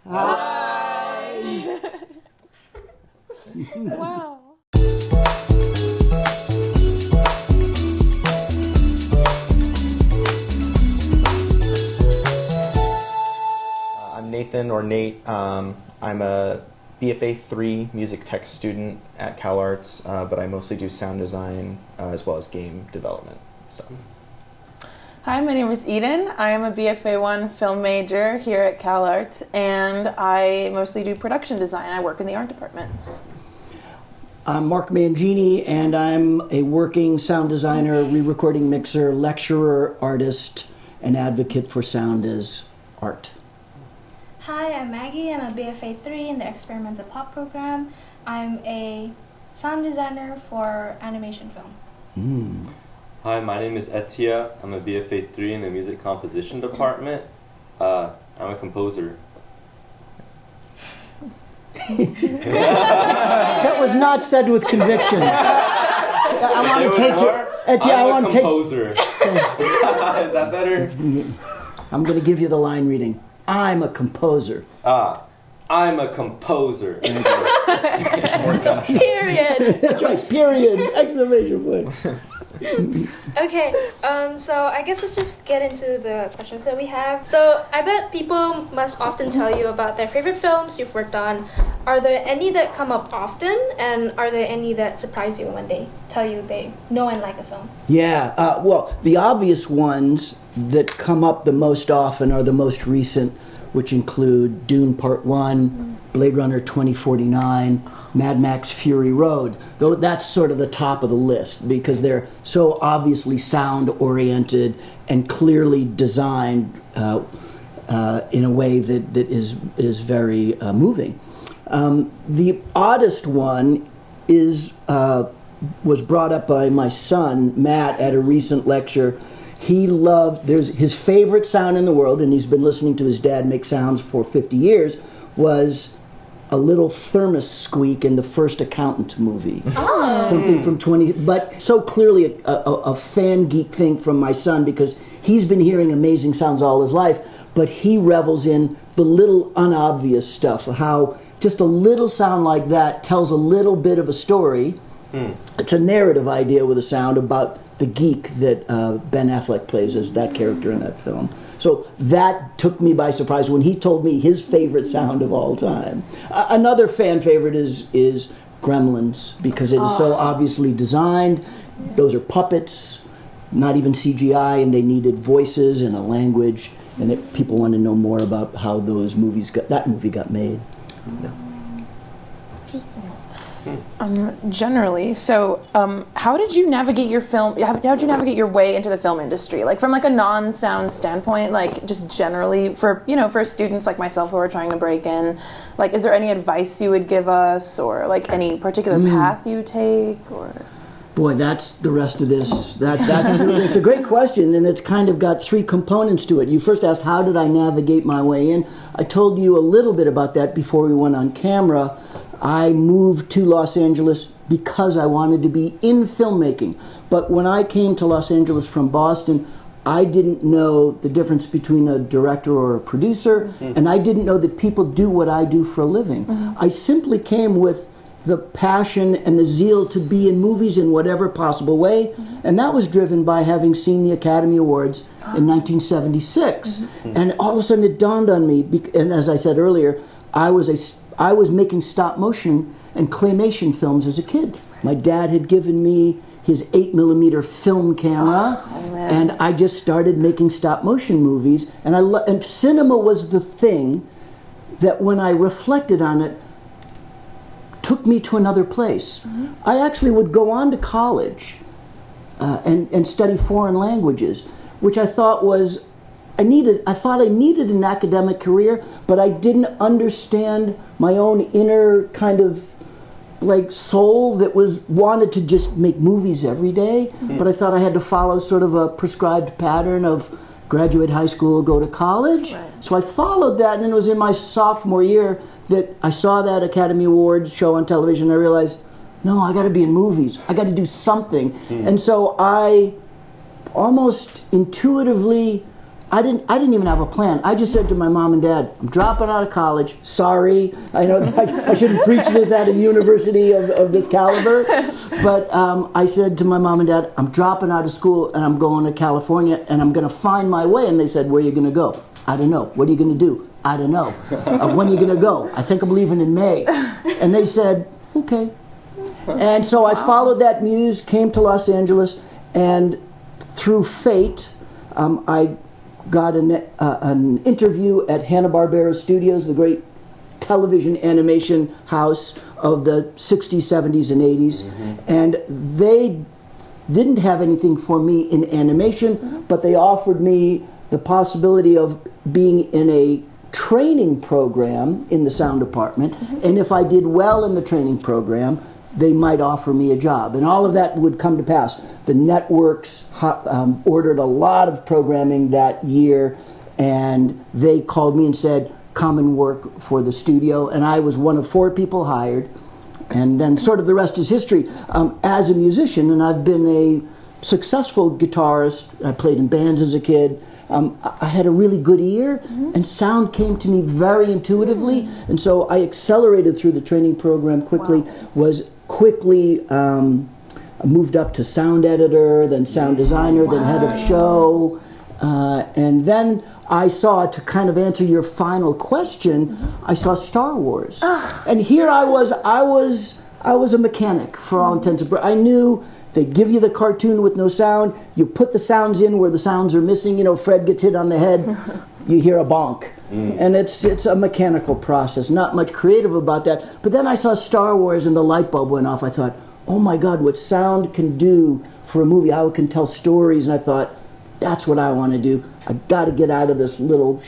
Hi. Wow. I'm Nathan, or Nate. I'm a BFA 3 music tech student at CalArts, but I mostly do sound design as well as game development. So. Hi, my name is Eden. I am a BFA 1 film major here at CalArts, and I mostly do production design. I work in the art department. I'm Mark Mangini, and I'm a working sound designer, re-recording mixer, lecturer, artist, and advocate for sound as art. Hi, I'm Maggie. I'm a BFA 3 in the Experimental Pop program. I'm a sound designer for animation film. Hi, my name is Etia. I'm a BFA 3 in the music composition department. I'm a composer. That was not said with conviction. I want to take you, Etia. I'm a composer. Is that better? I'm going to give you the line reading. I'm a composer. I'm a composer. Period. That's right, period. Exclamation point. Okay, so I guess let's just get into the questions that we have. So I bet people must often tell you about their favorite films you've worked on. Are there any that come up often, and are there any that surprise you when they tell you they know and like a film? Yeah, well, the obvious ones that come up the most often are the most recent, which include Dune Part 1, Blade Runner 2049, Mad Max Fury Road. Though that's sort of the top of the list because they're so obviously sound-oriented and clearly designed in a way that is very moving. The oddest one was brought up by my son, Matt, at a recent lecture. He loved, there's his favorite sound in the world, and he's been listening to his dad make sounds for 50 years, was a little thermos squeak in the first Accountant movie. Oh. Something from 20, but so clearly a fan geek thing from my son because he's been hearing amazing sounds all his life, but he revels in the little unobvious stuff, how just a little sound like that tells a little bit of a story. It's a narrative idea with a sound about the geek that Ben Affleck plays as that character in that film. So that took me by surprise when he told me his favorite sound of all time. Another fan favorite is Gremlins because it is so obviously designed. Those are puppets, not even CGI, and they needed voices and a language, and people want to know more about how that movie got made. Interesting. Generally, so how did you navigate your film? How did you navigate your way into the film industry? Like from like a non-sound standpoint, like just generally for students like myself who are trying to break in. Like, is there any advice you would give us, or like any particular path you take, or? Boy, that's the rest of this. It's a great question, and it's kind of got three components to it. You first asked, how did I navigate my way in? I told you a little bit about that before we went on camera. I moved to Los Angeles because I wanted to be in filmmaking. But when I came to Los Angeles from Boston, I didn't know the difference between a director or a producer, and I didn't know that people do what I do for a living. I simply came with the passion and the zeal to be in movies in whatever possible way, and that was driven by having seen the Academy Awards in 1976. And all of a sudden it dawned on me, and as I said earlier, I was making stop motion and claymation films as a kid. My dad had given me his 8mm film camera, and I just started making stop motion movies. And cinema was the thing that, when I reflected on it, took me to another place. I actually would go on to college and study foreign languages, which I thought was I thought I needed an academic career, but I didn't understand my own inner kind of like soul that wanted to just make movies every day. But I thought I had to follow sort of a prescribed pattern of graduate high school, go to college. Right. So I followed that, and it was in my sophomore year that I saw that Academy Awards show on television. I realized, no, I got to be in movies. I got to do something. And so I almost intuitively, I didn't even have a plan. I just said to my mom and dad, I'm dropping out of college. Sorry. I know I shouldn't preach this at a university of this caliber. But I said to my mom and dad, I'm dropping out of school and I'm going to California and I'm going to find my way. And they said, where are you going to go? I don't know. What are you going to do? I don't know. When are you going to go? I think I'm leaving in May. And they said, okay. And so I followed that muse, came to Los Angeles, and through fate, I got an interview at Hanna-Barbera Studios, the great television animation house of the 60s, 70s, and 80s. And they didn't have anything for me in animation, but they offered me the possibility of being in a training program in the sound department, and if I did well in the training program, they might offer me a job. And all of that would come to pass. The networks ordered a lot of programming that year, and they called me and said, come and work for the studio. And I was one of 4 people hired. And then sort of the rest is history. As a musician, and I've been a successful guitarist, I played in bands as a kid, I had a really good ear, and sound came to me very intuitively, and so I accelerated through the training program quickly, was quickly moved up to sound editor, then sound designer, then head of show, and then I saw, to kind of answer your final question, I saw Star Wars. And here I was a mechanic for all intents and purposes. I knew they give you the cartoon with no sound, you put the sounds in where the sounds are missing, you know, Fred gets hit on the head, you hear a bonk. And it's a mechanical process, not much creative about that. But then I saw Star Wars and the light bulb went off. I thought, oh my God, what sound can do for a movie, how it can tell stories. And I thought, that's what I want to do. I've got to get out of this little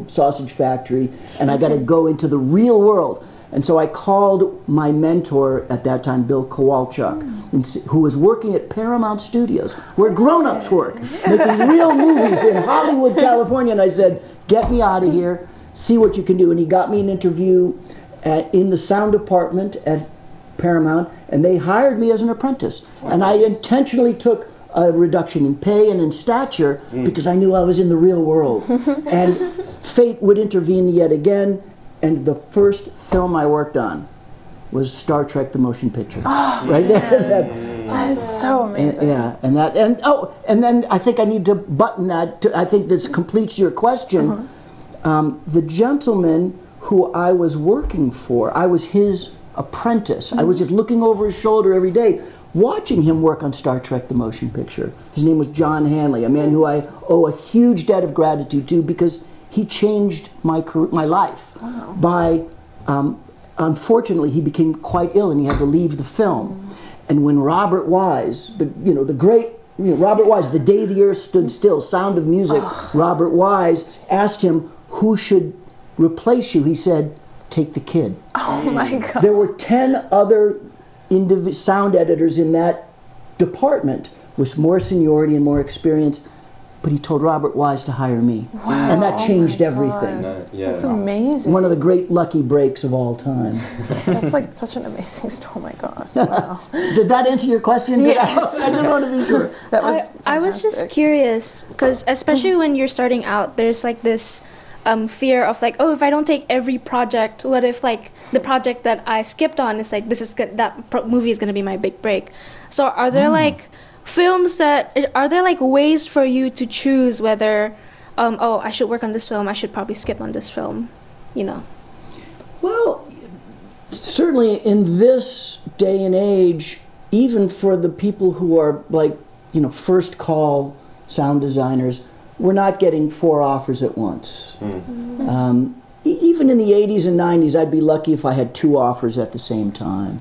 sausage factory, and I got to go into the real world. And so I called my mentor at that time, Bill Kowalchuk, who was working at Paramount Studios, where grown-ups work, making real movies in Hollywood, California. And I said, get me out of here, see what you can do. And he got me an interview in the sound department at Paramount, and they hired me as an apprentice. And I intentionally took a reduction in pay and in stature because I knew I was in the real world. And fate would intervene yet again. And the first film I worked on was Star Trek: The Motion Picture. Right there. That is so amazing. And then I think I need to button that. I think this completes your question. The gentleman who I was working for, I was his apprentice. I was just looking over his shoulder every day, watching him work on Star Trek: The Motion Picture. His name was John Hanley, a man who I owe a huge debt of gratitude to because he changed my life. By, unfortunately, he became quite ill and he had to leave the film. And when Robert Wise, the great Robert Wise, The Day the Earth Stood Still, Sound of Music, Robert Wise asked him who should replace you. He said, take the kid. Oh my God. There were 10 other sound editors in that department with more seniority and more experience. But he told Robert Wise to hire me. Wow. And that changed everything. That's amazing. One of the great lucky breaks of all time. That's like such an amazing story. Oh my God. Wow. Did that answer your question? Yes. I didn't want to be sure. That was I was just curious, because especially when you're starting out, there's like this fear of like, oh, if I don't take every project, what if like the project that I skipped on is like, movie is going to be my big break. So are there like films are there like ways for you to choose whether I should work on this film, I should probably skip on this film, Well, certainly in this day and age, even for the people who are like first call sound designers, we're not getting 4 offers at once. Even in the 80s and 90s, I'd be lucky if I had 2 offers at the same time.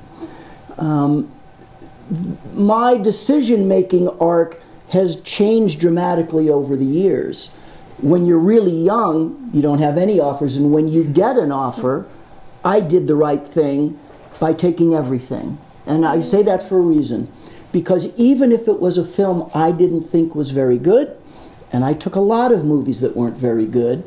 My decision-making arc has changed dramatically over the years. When you're really young, you don't have any offers, and when you get an offer, I did the right thing by taking everything. And I say that for a reason. Because even if it was a film I didn't think was very good, and I took a lot of movies that weren't very good,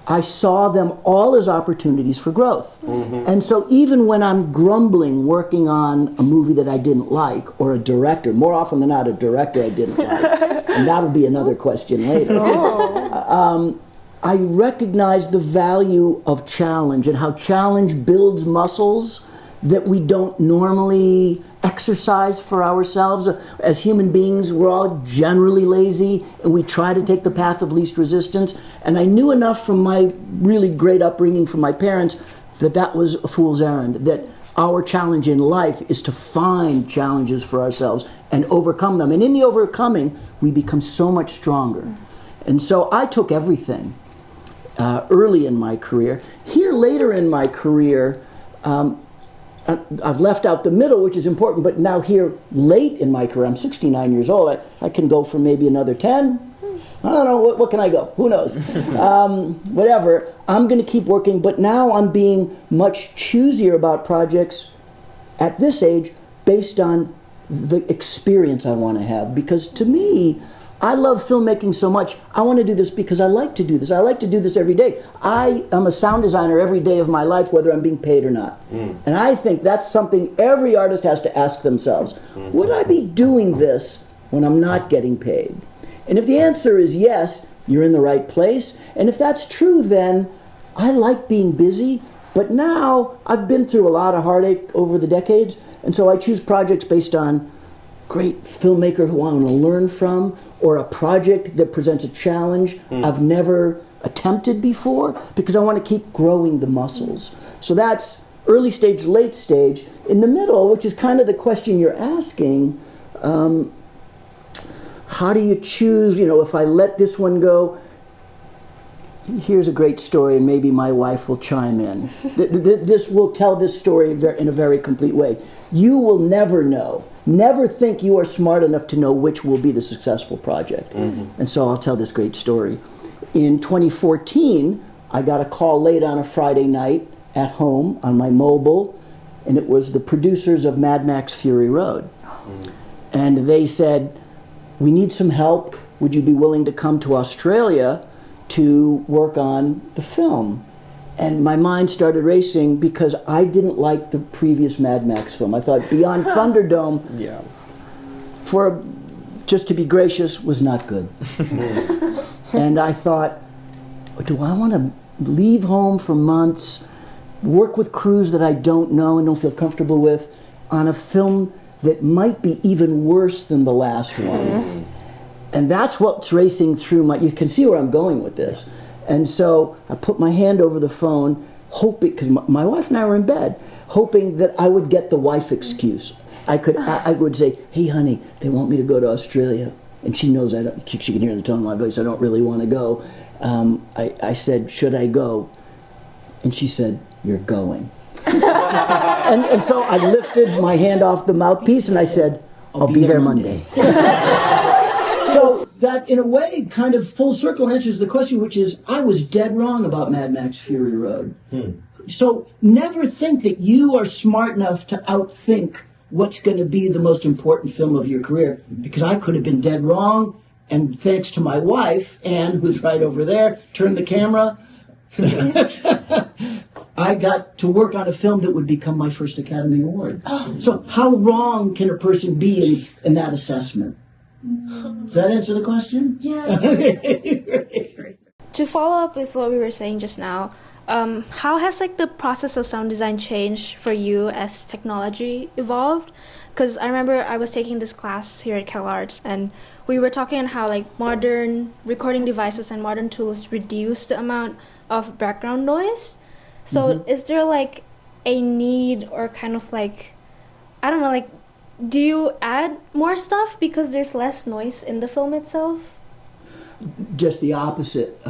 I saw them all as opportunities for growth. And so even when I'm grumbling working on a movie that I didn't like, or a director, more often than not a director I didn't like, and that'll be another question later, I recognize the value of challenge and how challenge builds muscles that we don't normally exercise for ourselves. As human beings, we're all generally lazy, and we try to take the path of least resistance. And I knew enough from my really great upbringing from my parents that that was a fool's errand, that our challenge in life is to find challenges for ourselves and overcome them. And in the overcoming, we become so much stronger. And so I took everything early in my career. Here later in my career, I've left out the middle, which is important, but now here late in my career, I'm 69 years old, I can go for maybe another 10. I don't know, what can I go? Who knows? Whatever, I'm going to keep working, but now I'm being much choosier about projects at this age based on the experience I want to have. Because to me, I love filmmaking so much. I want to do this because I like to do this. I like to do this every day. I am a sound designer every day of my life, whether I'm being paid or not. And I think that's something every artist has to ask themselves. Would I be doing this when I'm not getting paid? And if the answer is yes, you're in the right place. And if that's true, then I like being busy. But now I've been through a lot of heartache over the decades, and so I choose projects based on great filmmaker who I want to learn from, or a project that presents a challenge I've never attempted before, because I want to keep growing the muscles. So that's early stage, late stage. In the middle, which is kind of the question you're asking, how do you choose, if I let this one go? Here's a great story, and maybe my wife will chime in. This will tell this story in a very complete way. You will never know. Never think you are smart enough to know which will be the successful project. And so I'll tell this great story. In 2014, I got a call late on a Friday night at home on my mobile, and it was the producers of Mad Max Fury Road. And they said, we need some help. Would you be willing to come to Australia to work on the film? And my mind started racing because I didn't like the previous Mad Max film. I thought Beyond Thunderdome, just to be gracious, was not good. And I thought, do I want to leave home for months, work with crews that I don't know and don't feel comfortable with, on a film that might be even worse than the last one? And that's what's racing through you can see where I'm going with this. And so I put my hand over the phone, hoping, because my wife and I were in bed, hoping that I would get the wife excuse. I would say, hey honey, they want me to go to Australia. And she knows she can hear the tone of my voice, I don't really want to go. I said, should I go? And she said, you're going. and so I lifted my hand off the mouthpiece and I said, I'll be there Monday. So that, in a way, kind of full circle answers the question, which is, I was dead wrong about Mad Max Fury Road. So never think that you are smart enough to outthink what's going to be the most important film of your career, because I could have been dead wrong, and thanks to my wife, Anne, who's right over there, turned the camera, I got to work on a film that would become my first Academy Award. So how wrong can a person be in that assessment? Does that answer the question? Yeah. To follow up with what we were saying just now, how has the process of sound design changed for you as technology evolved? Because I remember I was taking this class here at CalArts, and we were talking on how modern recording devices and modern tools reduce the amount of background noise. So is there a need, or kind of I don't know, do you add more stuff because there's less noise in the film itself? Just the opposite.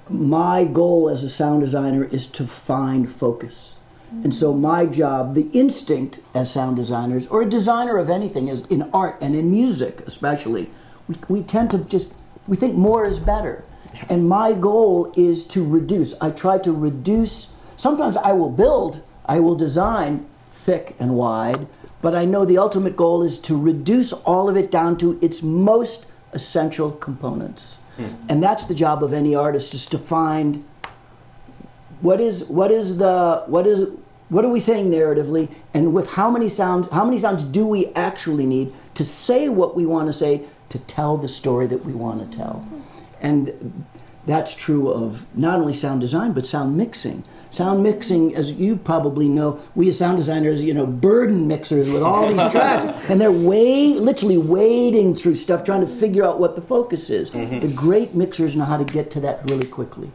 My goal as a sound designer is to find focus. And so my job, the instinct as sound designers, or a designer of anything, is in art and in music especially, we tend to we think more is better. And my goal is to reduce. I try to reduce. Sometimes I will design thick and wide, but I know the ultimate goal is to reduce all of it down to its most essential components. And that's the job of any artist, is to find what are we saying narratively, and with how many sounds do we actually need to say what we want to say, to tell the story that we want to tell. And that's true of not only sound design, but sound mixing. Sound mixing, as you probably know, we as sound designers, burden mixers with all these tracks, and they're literally wading through stuff, trying to figure out what the focus is. The great mixers know how to get to that really quickly.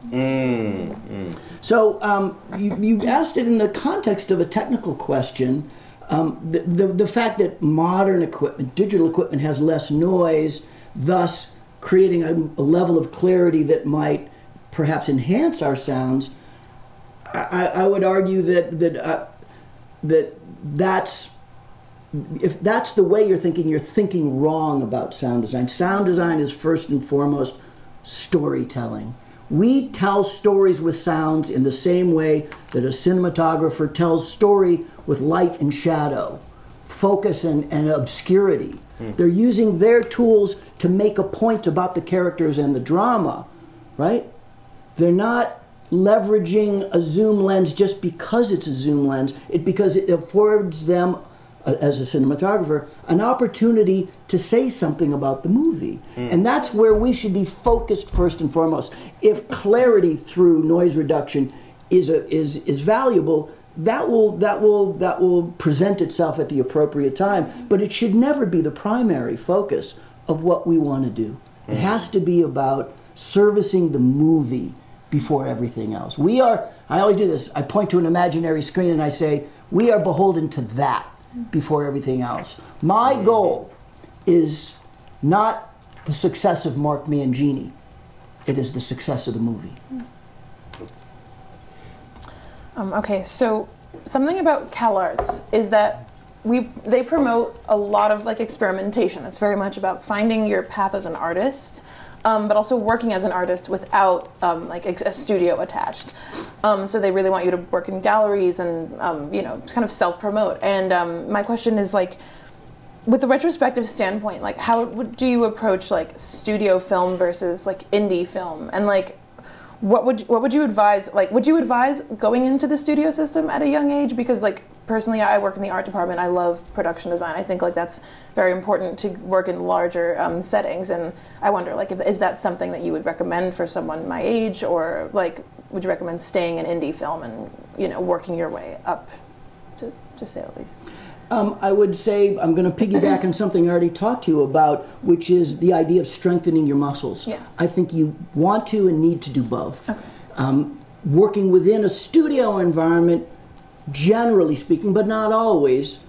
So you asked it in the context of a technical question. The fact that modern equipment, digital equipment, has less noise, thus creating a level of clarity that might perhaps enhance our sounds. I would argue that's if that's the way you're thinking wrong about sound design. Sound design is first and foremost storytelling. We tell stories with sounds in the same way that a cinematographer tells story with light and shadow, focus and obscurity. They're using their tools to make a point about the characters and the drama, right? They're not leveraging a zoom lens just because it's a zoom lens, because it affords them, as a cinematographer, an opportunity to say something about the movie. And that's where we should be focused first and foremost. If clarity through noise reduction is valuable, that will present itself at the appropriate time, but it should never be the primary focus of what we want to do. It has to be about servicing the movie before everything else. I always do this, I point to an imaginary screen and I say, we are beholden to that before everything else. My goal is not the success of Mark Mangini, it is the success of the movie. Okay, so something about CalArts is that they promote a lot of experimentation. It's very much about finding your path as an artist, but also working as an artist without a studio attached. So they really want you to work in galleries and kind of self-promote. And my question is, with the retrospective standpoint, how do you approach studio film versus indie film? And what would you advise? Would you advise going into the studio system at a young age? Because personally, I work in the art department. I love production design. I think that's very important to work in larger settings. And I wonder, is that something that you would recommend for someone my age, or would you recommend staying in indie film and working your way up, to say the least? I would say I'm going to piggyback on something I already talked to you about, which is the idea of strengthening your muscles. Yeah. I think you want to and need to do both. Okay. Working within a studio environment, generally speaking, but not always,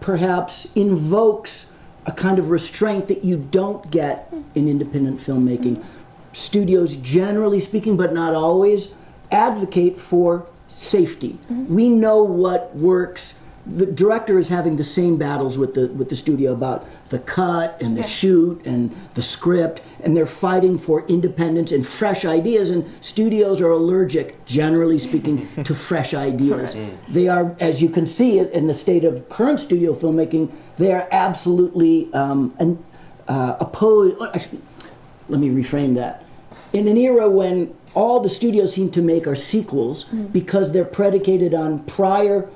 perhaps invokes a kind of restraint that you don't get in independent filmmaking. Studios, generally speaking, but not always, advocate for safety. We know what works. The director is having the same battles with the studio about the cut and the shoot and the script, and they're fighting for independence and fresh ideas, and studios are allergic, generally speaking, to fresh ideas. They are, as you can see in the state of current studio filmmaking, they are absolutely opposed. Actually, let me reframe that. In an era when all the studios seem to make are sequels because they're predicated on prior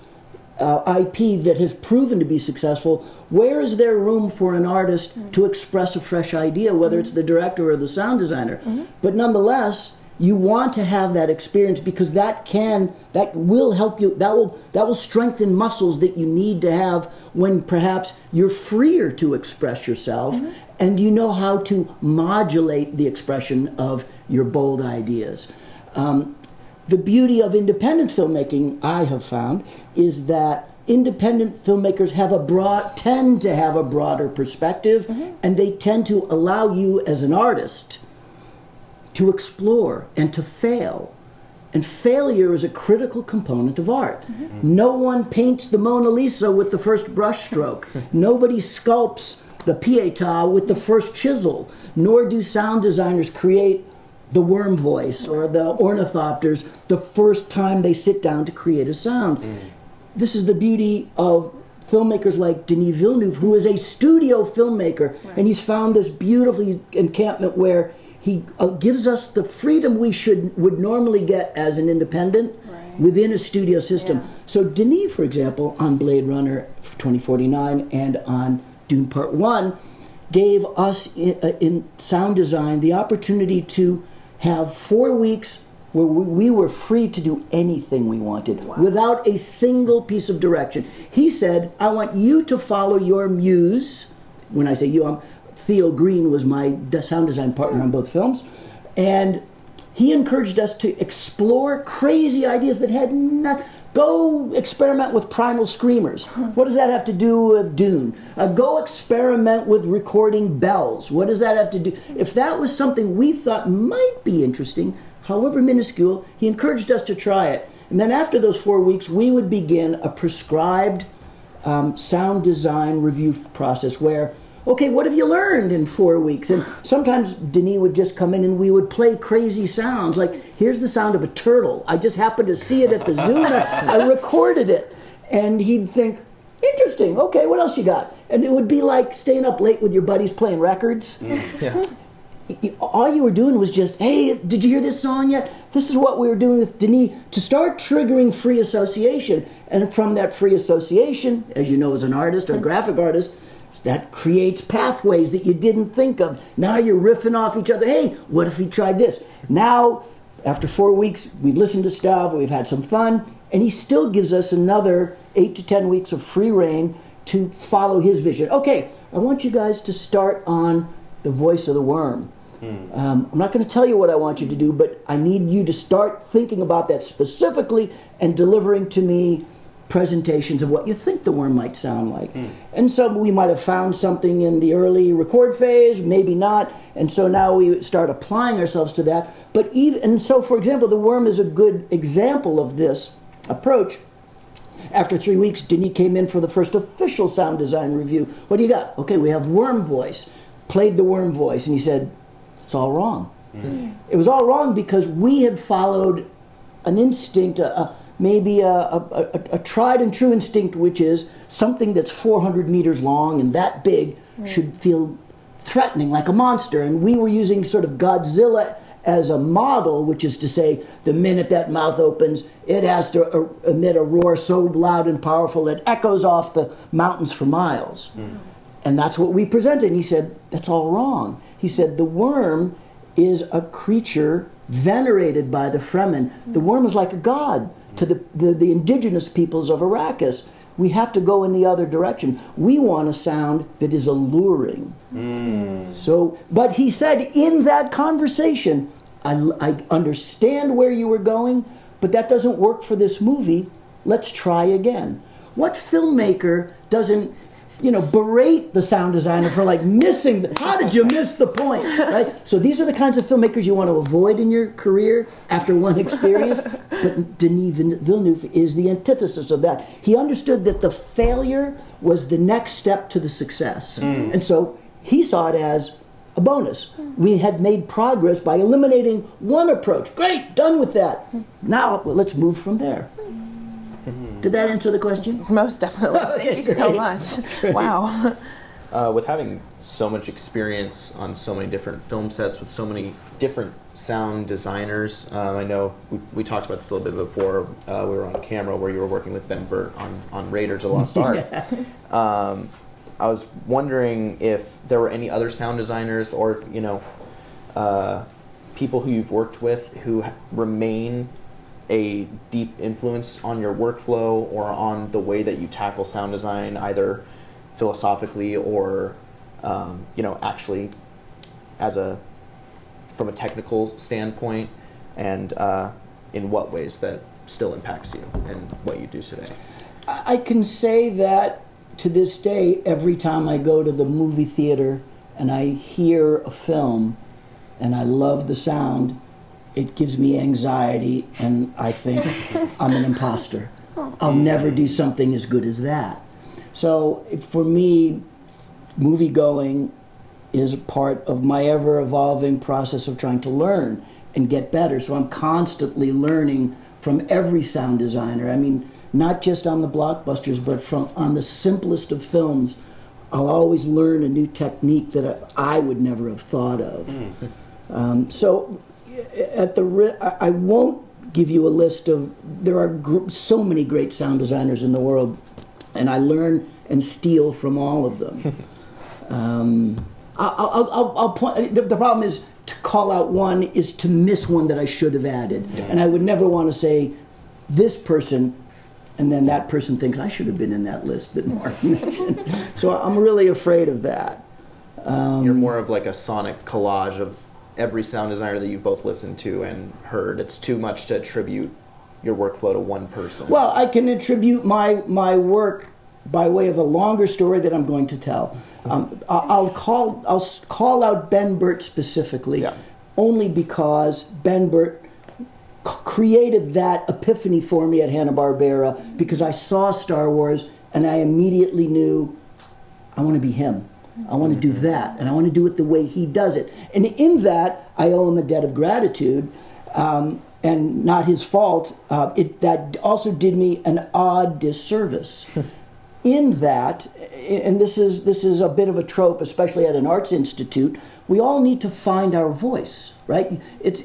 IP that has proven to be successful, where is there room for an artist to express a fresh idea, whether it's the director or the sound designer? But nonetheless, you want to have that experience, because that will help you, that will strengthen muscles that you need to have when perhaps you're freer to express yourself, and you know how to modulate the expression of your bold ideas. The beauty of independent filmmaking, I have found, is that independent filmmakers tend to have a broader perspective, and they tend to allow you as an artist to explore and to fail. And failure is a critical component of art. No one paints the Mona Lisa with the first brush stroke. Nobody sculpts the Pietà with the first chisel. Nor do sound designers create the worm voice or the ornithopters the first time they sit down to create a sound. This is the beauty of filmmakers like Denis Villeneuve, who is a studio filmmaker, and he's found this beautiful encampment where he gives us the freedom we would normally get as an independent within a studio system. Yeah. So Denis, for example, on Blade Runner 2049 and on Dune Part 1, gave us in sound design the opportunity to have 4 weeks where we were free to do anything we wanted without a single piece of direction. He said, I want you to follow your muse. When I say you, Theo Green was my sound design partner on both films. And he encouraged us to explore crazy ideas that had not... Go experiment with primal screamers. What does that have to do with Dune? Go experiment with recording bells. What does that have to do? If that was something we thought might be interesting, however minuscule, he encouraged us to try it. And then after those 4 weeks, we would begin a prescribed sound design review process where, okay, what have you learned in 4 weeks? And sometimes Denis would just come in and we would play crazy sounds. Like, here's the sound of a turtle. I just happened to see it at the zoo and I recorded it. And he'd think, interesting, okay, what else you got? And it would be like staying up late with your buddies playing records. Yeah. All you were doing was just, hey, did you hear this song yet? This is what we were doing with Denis to start triggering free association. And from that free association, as you know as an artist or a graphic artist, that creates pathways that you didn't think of. Now you're riffing off each other. Hey, what if we tried this? Now, after 4 weeks, we've listened to stuff, we've had some fun, and he still gives us another 8 to 10 weeks of free reign to follow his vision. Okay, I want you guys to start on the voice of the worm. I'm not going to tell you what I want you to do, but I need you to start thinking about that specifically and delivering to me presentations of what you think the worm might sound like. And so we might have found something in the early record phase, maybe not, and so now we start applying ourselves to that. But so, for example, the worm is a good example of this approach. After 3 weeks, Denis came in for the first official sound design review. What do you got? Okay, we have worm voice. Played the worm voice, and he said, it's all wrong. It was all wrong because we had followed an instinct, maybe a tried and true instinct, which is something that's 400 meters long and that big should feel threatening, like a monster. And we were using sort of Godzilla as a model, which is to say, the minute that mouth opens, it has to emit a roar so loud and powerful it echoes off the mountains for miles. And that's what we presented. And he said, that's all wrong. He said, the worm is a creature venerated by the Fremen. The worm is like a god to the indigenous peoples of Arrakis. We have to go in the other direction. We want a sound that is alluring. So, but he said in that conversation, I understand where you were going, but that doesn't work for this movie. Let's try again. What filmmaker doesn't, berate the sound designer for missing, how did you miss the point, right? So these are the kinds of filmmakers you want to avoid in your career after one experience. But Denis Villeneuve is the antithesis of that. He understood that the failure was the next step to the success. And so he saw it as a bonus. We had made progress by eliminating one approach. Great, done with that. Now let's move from there. Did that answer the question? Most definitely. Thank you so much. Great. Wow. With having so much experience on so many different film sets with so many different sound designers, I know we talked about this a little bit before we were on camera, where you were working with Ben Burt on Raiders of the Lost Ark. I was wondering if there were any other sound designers or people who you've worked with who remain a deep influence on your workflow or on the way that you tackle sound design, either philosophically or actually from a technical standpoint, and in what ways that still impacts you and what you do today? I can say that to this day, every time I go to the movie theater and I hear a film and I love the sound, it gives me anxiety, and I think I'm an imposter. I'll never do something as good as that. So for me, movie going is a part of my ever-evolving process of trying to learn and get better. So I'm constantly learning from every sound designer. I mean, not just on the blockbusters, but on the simplest of films. I'll always learn a new technique that I would never have thought of. So I won't give you a list of, there are so many great sound designers in the world, and I learn and steal from all of them. I'll point, the problem is to call out one is to miss one that I should have added. Yeah. And I would never want to say this person, and then that person thinks I should have been in that list that Mark mentioned. So I'm really afraid of that. You're more of like a sonic collage of every sound designer that you've both listened to and heard. It's too much to attribute your workflow to one person. Well, I can attribute my work by way of a longer story that I'm going to tell. I'll call out Ben Burtt specifically, only because Ben Burtt created that epiphany for me at Hanna-Barbera, because I saw Star Wars and I immediately knew I want to be him. I want to do that, and I want to do it the way he does it. And in that, I owe him a debt of gratitude, and not his fault. That also did me an odd disservice. In that, and this is a bit of a trope, especially at an arts institute, we all need to find our voice, right? It's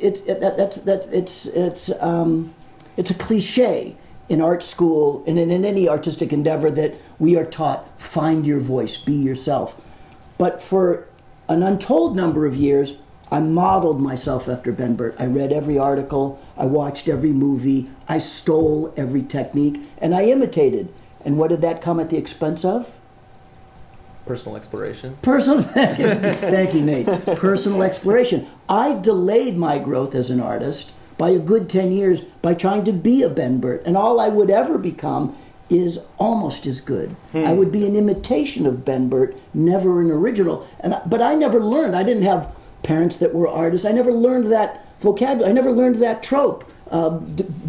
a cliche in art school and in any artistic endeavor that we are taught, find your voice, be yourself. But for an untold number of years, I modeled myself after Ben Burtt. I read every article, I watched every movie, I stole every technique, and I imitated. And what did that come at the expense of? Personal exploration. Thank you, Nate. Personal exploration. I delayed my growth as an artist by a good 10 years by trying to be a Ben Burtt. And all I would ever become is almost as good. I would be an imitation of Ben Burtt, never an original. But I never learned. I didn't have parents that were artists. I never learned that vocabulary. I never learned that trope.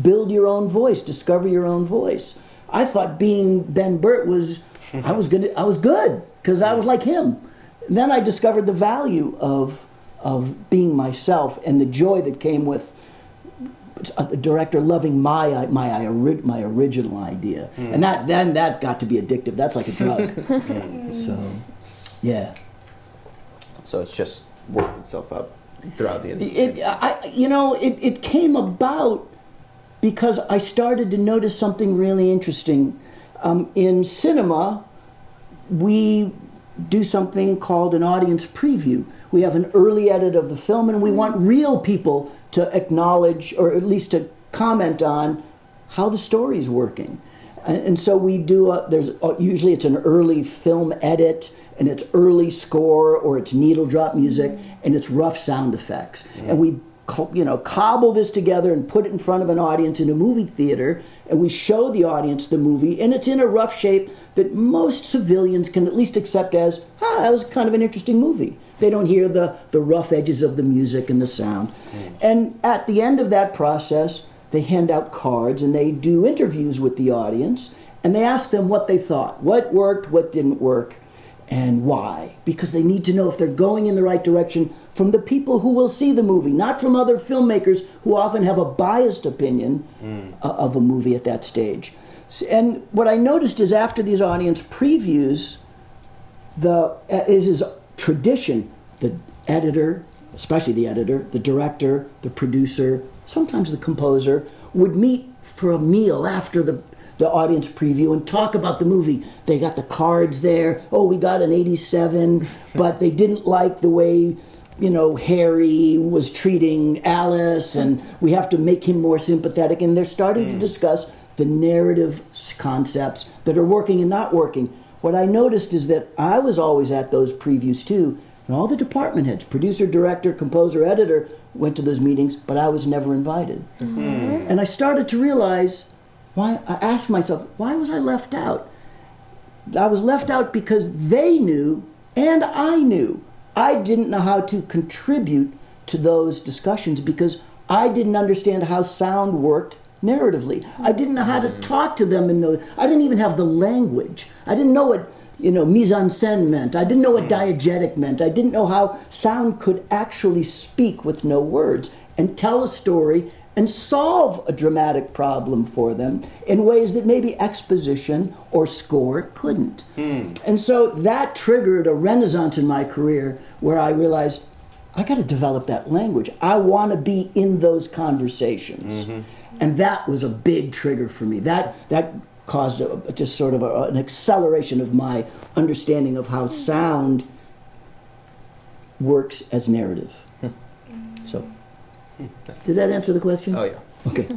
Build your own voice. Discover your own voice. I thought being Ben Burtt was, I was good because I was like him. And then I discovered the value of being myself and the joy that came with a director loving my original idea. And that got to be addictive. That's like a drug. So, yeah. So it's just worked itself up throughout the it came about because I started to notice something really interesting. In cinema, we do something called an audience preview. We have an early edit of the film, and we want real people to acknowledge, or at least to comment on, how the story's working. And so we do, usually it's an early film edit, and it's early score, or it's needle drop music, and it's rough sound effects. And we cobble this together and put it in front of an audience in a movie theater, and we show the audience the movie, and it's in a rough shape that most civilians can at least accept as, that was kind of an interesting movie. They don't hear the rough edges of the music and the sound. And at the end of that process, they hand out cards, and they do interviews with the audience, and they ask them what they thought, what worked, what didn't work, and why. Because they need to know if they're going in the right direction from the people who will see the movie, not from other filmmakers who often have a biased opinion of a movie at that stage. And what I noticed is after these audience previews, is tradition. The editor, especially the editor, the director, the producer, sometimes the composer, would meet for a meal after the audience preview and talk about the movie. They got the cards there. Oh, we got an 87, but they didn't like the way, Harry was treating Alice, and we have to make him more sympathetic. And they're starting to discuss the narrative concepts that are working and not working. What I noticed is that I was always at those previews too, and all the department heads, producer, director, composer, editor, went to those meetings, but I was never invited. And I started to realize, I asked myself, why was I left out? I was left out because they knew, and I knew, I didn't know how to contribute to those discussions because I didn't understand how sound worked narratively. I didn't know how to talk to them I didn't even have the language. I didn't know what, mise en scène meant. I didn't know what diegetic meant. I didn't know how sound could actually speak with no words and tell a story and solve a dramatic problem for them in ways that maybe exposition or score couldn't. And so that triggered a renaissance in my career where I realized I got to develop that language. I want to be in those conversations. And that was a big trigger for me. That caused just sort of an acceleration of my understanding of how sound works as narrative. So, did that answer the question? Oh, yeah. Okay.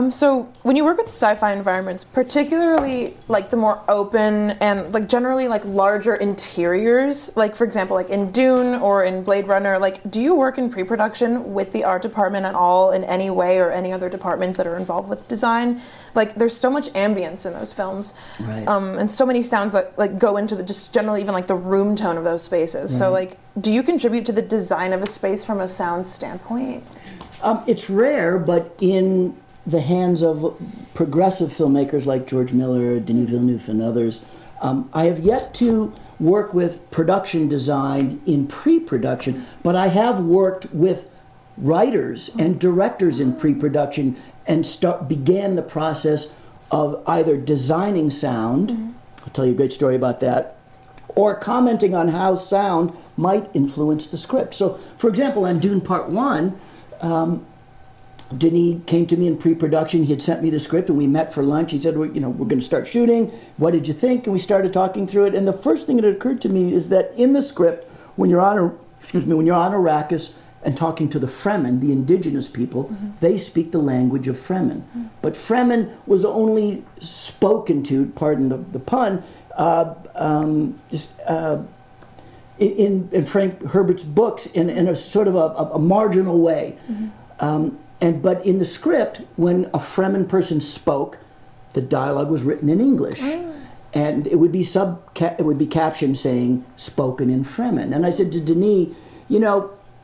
So when you work with sci-fi environments, particularly like the more open and like generally like larger interiors, like for example, like in Dune or in Blade Runner, like do you work in pre-production with the art department at all in any way, or any other departments that are involved with design? Like there's so much ambience in those films, Right. And so many sounds that like go into the just generally even like the room tone of those spaces. So like, do you contribute to the design of a space from a sound standpoint? It's rare, but in the hands of progressive filmmakers like George Miller, Denis Villeneuve, and others, I have yet to work with production design in pre-production, but I have worked with writers and directors in pre-production and began the process of either designing sound, I'll tell you a great story about that, or commenting on how sound might influence the script. So, for example, on Dune Part 1, Denis came to me in pre-production. He had sent me the script, and we met for lunch. He said, we're going to start shooting. What did you think? And we started talking through it. And the first thing that occurred to me is that in the script, when you're on Arrakis and talking to the Fremen, the indigenous people, they speak the language of Fremen. But Fremen was only spoken to, pardon the pun, in Frank Herbert's books in a sort of a marginal way. But in the script, when a Fremen person spoke, the dialogue was written in English, and it would be captioned saying "spoken in Fremen." And I said to Denis,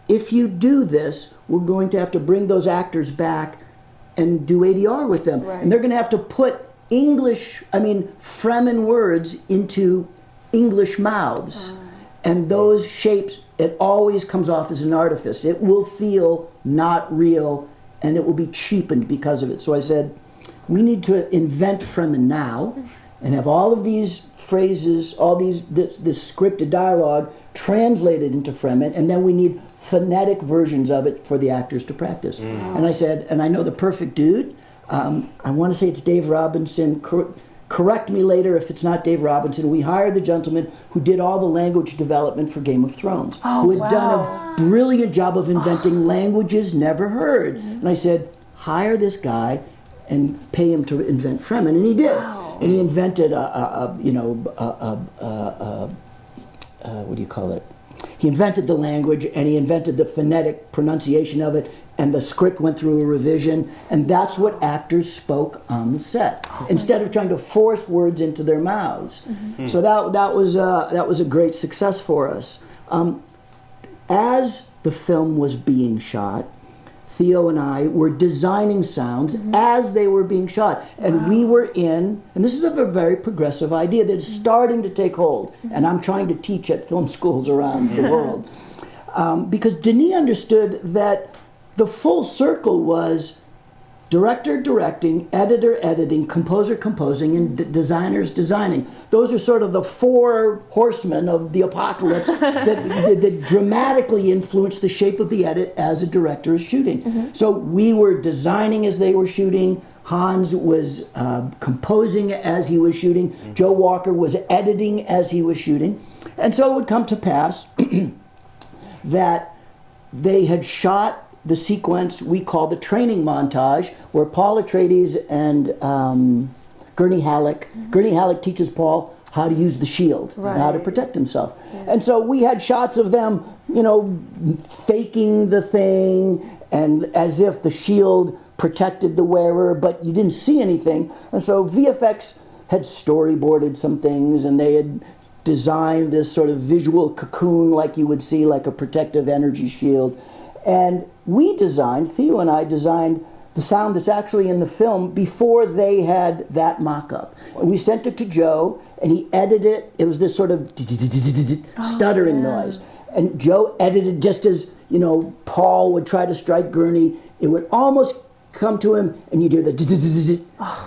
if you do this, we're going to have to bring those actors back and do ADR with them, and they're going to have to put Fremen words into English mouths, and those shapes. It always comes off as an artifice. It will feel not real, and it will be cheapened because of it. So I said, we need to invent Fremen now and have all of these phrases, this scripted dialogue translated into Fremen, and then we need phonetic versions of it for the actors to practice. And I said, and I know the perfect dude. I want to say it's Dave Robinson. Correct me later if it's not Dave Robinson. We hired the gentleman who did all the language development for Game of Thrones, who had done a brilliant job of inventing languages never heard. And I said, hire this guy and pay him to invent Fremen, and he did. And he invented what do you call it? He invented the language, and he invented the phonetic pronunciation of it, and the script went through a revision, and that's what actors spoke on the set, instead of trying to force words into their mouths. So that was a great success for us. As the film was being shot, Theo and I were designing sounds as they were being shot. And we were and this is a very progressive idea that is starting to take hold. And I'm trying to teach at film schools around the world. Because Denis understood that the full circle was director directing, editor editing, composer composing, and designers designing. Those are sort of the four horsemen of the apocalypse that dramatically influence the shape of the edit as a director is shooting. So we were designing as they were shooting. Hans was composing as he was shooting. Joe Walker was editing as he was shooting. And so it would come to pass that they had shot the sequence we call the training montage, where Paul Atreides and Gurney Halleck teaches Paul how to use the shield and how to protect himself. And so we had shots of them, faking the thing, and as if the shield protected the wearer, but you didn't see anything. And so VFX had storyboarded some things, and they had designed this sort of visual cocoon like you would see, like a protective energy shield. And Theo and I designed the sound that's actually in the film before they had that mock-up. And we sent it to Joe, and he edited it. It was this sort of stuttering noise. And Joe edited just as, you know, Paul would try to strike Gurney, it would almost come to him, and you'd hear the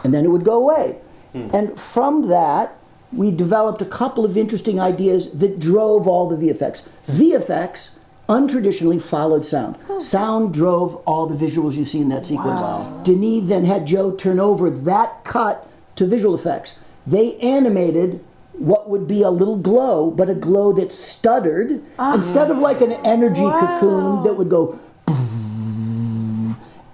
and then it would go away. And from that, we developed a couple of interesting ideas that drove all the VFX. VFX untraditionally followed sound. Sound drove all the visuals you see in that sequence. Denis then had Joe turn over that cut to visual effects. They animated what would be a little glow, but a glow that stuttered. Instead of like an energy cocoon that would go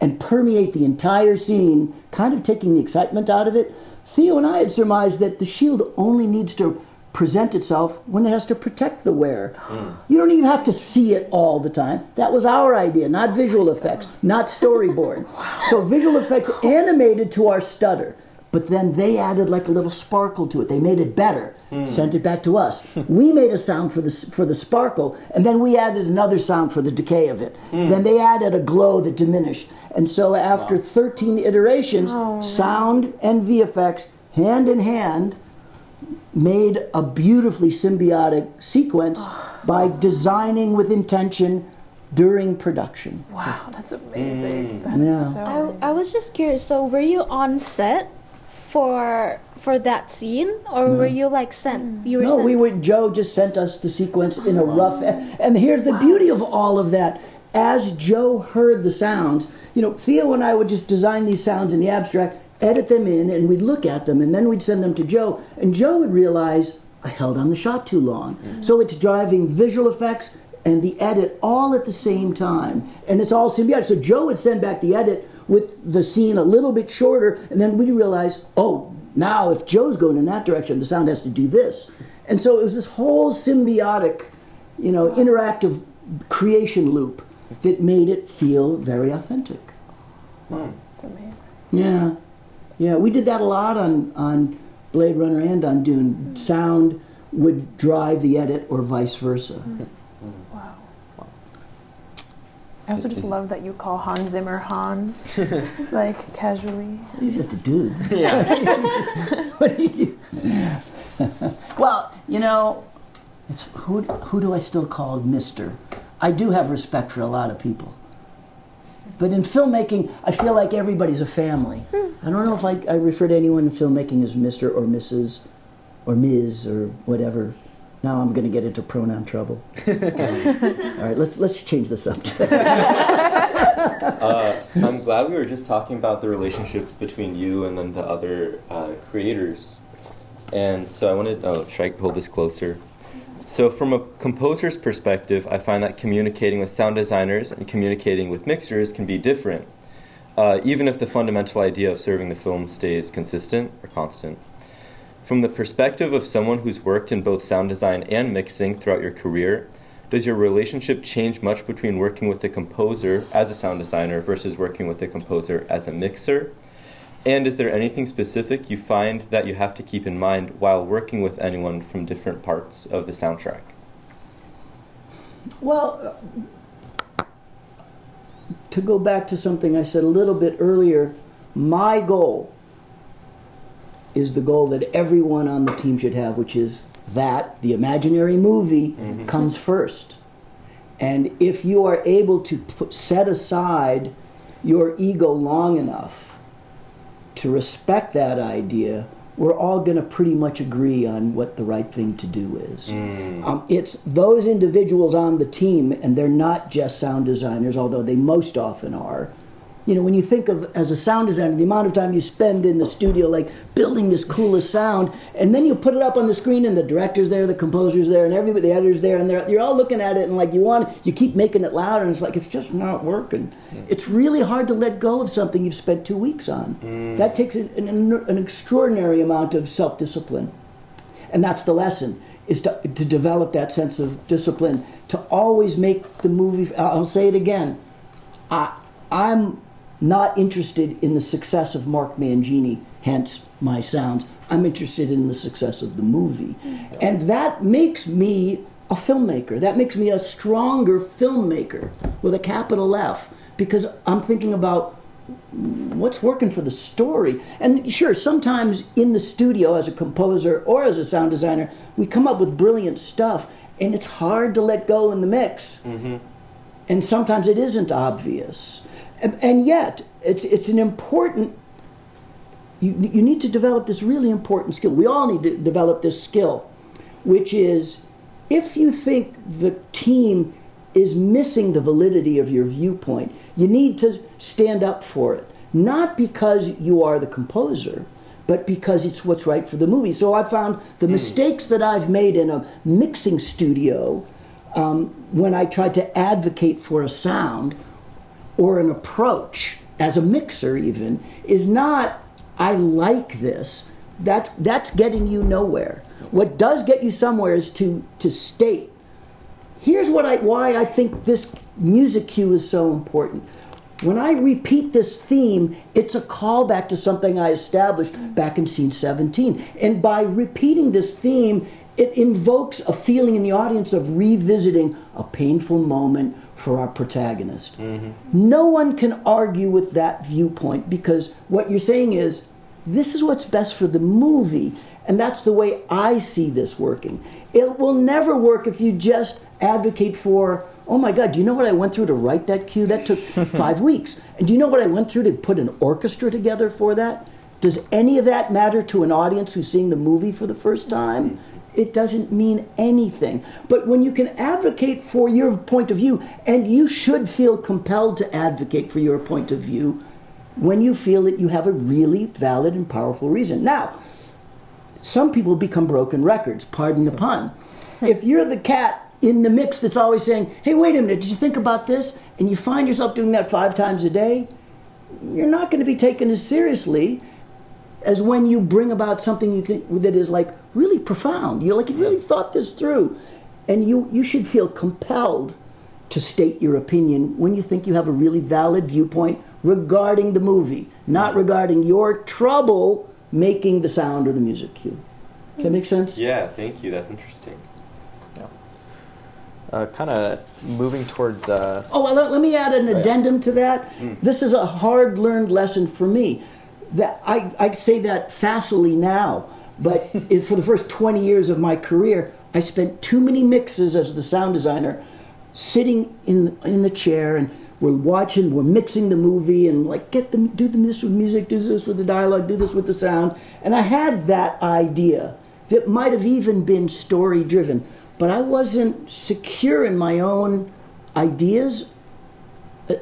and permeate the entire scene, kind of taking the excitement out of it. Theo and I had surmised that the shield only needs to present itself when it has to protect the wearer. You don't even have to see it all the time. That was our idea, not visual effects, not storyboard. So visual effects animated to our stutter, but then they added like a little sparkle to it. They made it better, sent it back to us. We made a sound for the sparkle, and then we added another sound for the decay of it. Then they added a glow that diminished. And so after 13 iterations, sound and VFX, hand in hand, made a beautifully symbiotic sequence by designing with intention during production. Wow, that's amazing. That's so amazing. I was just curious, so were you on set for that scene, or were you like sent? You were No, sent? Joe just sent us the sequence in a rough, and here's the beauty of all of that. As Joe heard the sounds, you know, Theo and I would just design these sounds in the abstract, edit them in, and we'd look at them, and then we'd send them to Joe, and Joe would realize, I held on the shot too long. So it's driving visual effects and the edit all at the same time, and it's all symbiotic. So Joe would send back the edit with the scene a little bit shorter, and then we realize, oh, now if Joe's going in that direction, the sound has to do this. And so it was this whole symbiotic, you know, interactive creation loop that made it feel very authentic. It's amazing. Yeah. Yeah, we did that a lot on Blade Runner and on Dune. Sound would drive the edit or vice versa. Wow. I also just love that you call Hans Zimmer Hans, like casually. He's just a dude. Yeah. Well, you know, it's who do I still call Mr.? I do have respect for a lot of people. But in filmmaking, I feel like everybody's a family. I don't know if I refer to anyone in filmmaking as Mr. or Mrs. or Ms. or whatever. Now I'm going to get into pronoun trouble. All right, let's change the subject. I'm glad we were just talking about the relationships between you and then the other creators. And so I wanted, should I hold this closer? So from a composer's perspective, I find that communicating with sound designers and communicating with mixers can be different, even if the fundamental idea of serving the film stays consistent or constant. From the perspective of someone who's worked in both sound design and mixing throughout your career, does your relationship change much between working with a composer as a sound designer versus working with a composer as a mixer? And is there anything specific you find that you have to keep in mind while working with anyone from different parts of the soundtrack? Well, to go back to something I said a little bit earlier, my goal is the goal that everyone on the team should have, which is that the imaginary movie comes first. And if you are able to set aside your ego long enough to respect that idea, we're all going to pretty much agree on what the right thing to do is. It's those individuals on the team, and they're not just sound designers, although they most often are. You know, when you think of, as a sound designer, the amount of time you spend in the studio, like, building this coolest sound, and then you put it up on the screen, and the director's there, the composer's there, and everybody, the editor's there, and you're all looking at it, and like, you keep making it louder, and it's like, it's just not working. It's really hard to let go of something you've spent 2 weeks on. That takes an extraordinary amount of self-discipline. And that's the lesson, is to develop that sense of discipline, to always make the movie. I'll say it again. I'm not interested in the success of Mark Mangini, hence my sounds. I'm interested in the success of the movie. And that makes me a filmmaker. That makes me a stronger filmmaker with a capital F, because I'm thinking about what's working for the story. And sure, sometimes in the studio as a composer or as a sound designer, we come up with brilliant stuff, and it's hard to let go in the mix. and sometimes it isn't obvious. And yet, it's an important, you need to develop this really important skill. We all need to develop this skill, which is, if you think the team is missing the validity of your viewpoint, you need to stand up for it. Not because you are the composer, but because it's what's right for the movie. So I found the mistakes that I've made in a mixing studio when I tried to advocate for a sound or an approach, as a mixer even, is not, I like this. That's getting you nowhere. What does get you somewhere is to state, here's why I think this music cue is so important. When I repeat this theme, it's a callback to something I established back in scene 17. And by repeating this theme, it invokes a feeling in the audience of revisiting a painful moment for our protagonist. Mm-hmm. No one can argue with that viewpoint, because what you're saying is, this is what's best for the movie, and that's the way I see this working. It will never work if you just advocate for, oh my God, do you know what I went through to write that cue? That took 5 weeks. And do you know what I went through to put an orchestra together for that? Does any of that matter to an audience who's seeing the movie for the first time? It doesn't mean anything. But when you can advocate for your point of view, and you should feel compelled to advocate for your point of view when you feel that you have a really valid and powerful reason. Now, some people become broken records, pardon the pun. If you're the cat in the mix that's always saying, hey, wait a minute, did you think about this? And you find yourself doing that 5 times a day, you're not going to be taken as seriously as when you bring about something you think that is like really profound. You're like, you've really thought this through. And you should feel compelled to state your opinion when you think you have a really valid viewpoint regarding the movie, not regarding your trouble making the sound or the music cue. Does that make sense? Yeah, thank you. That's interesting. Kind of moving towards... Oh, well, let me add an addendum to that. This is a hard-learned lesson for me. That I say that facilely now, but for the first 20 years of my career, I spent too many mixes as the sound designer, sitting in the chair, and we're mixing the movie, and like, do this with music, do this with the dialogue, do this with the sound. And I had that idea that might have even been story-driven, but I wasn't secure in my own ideas.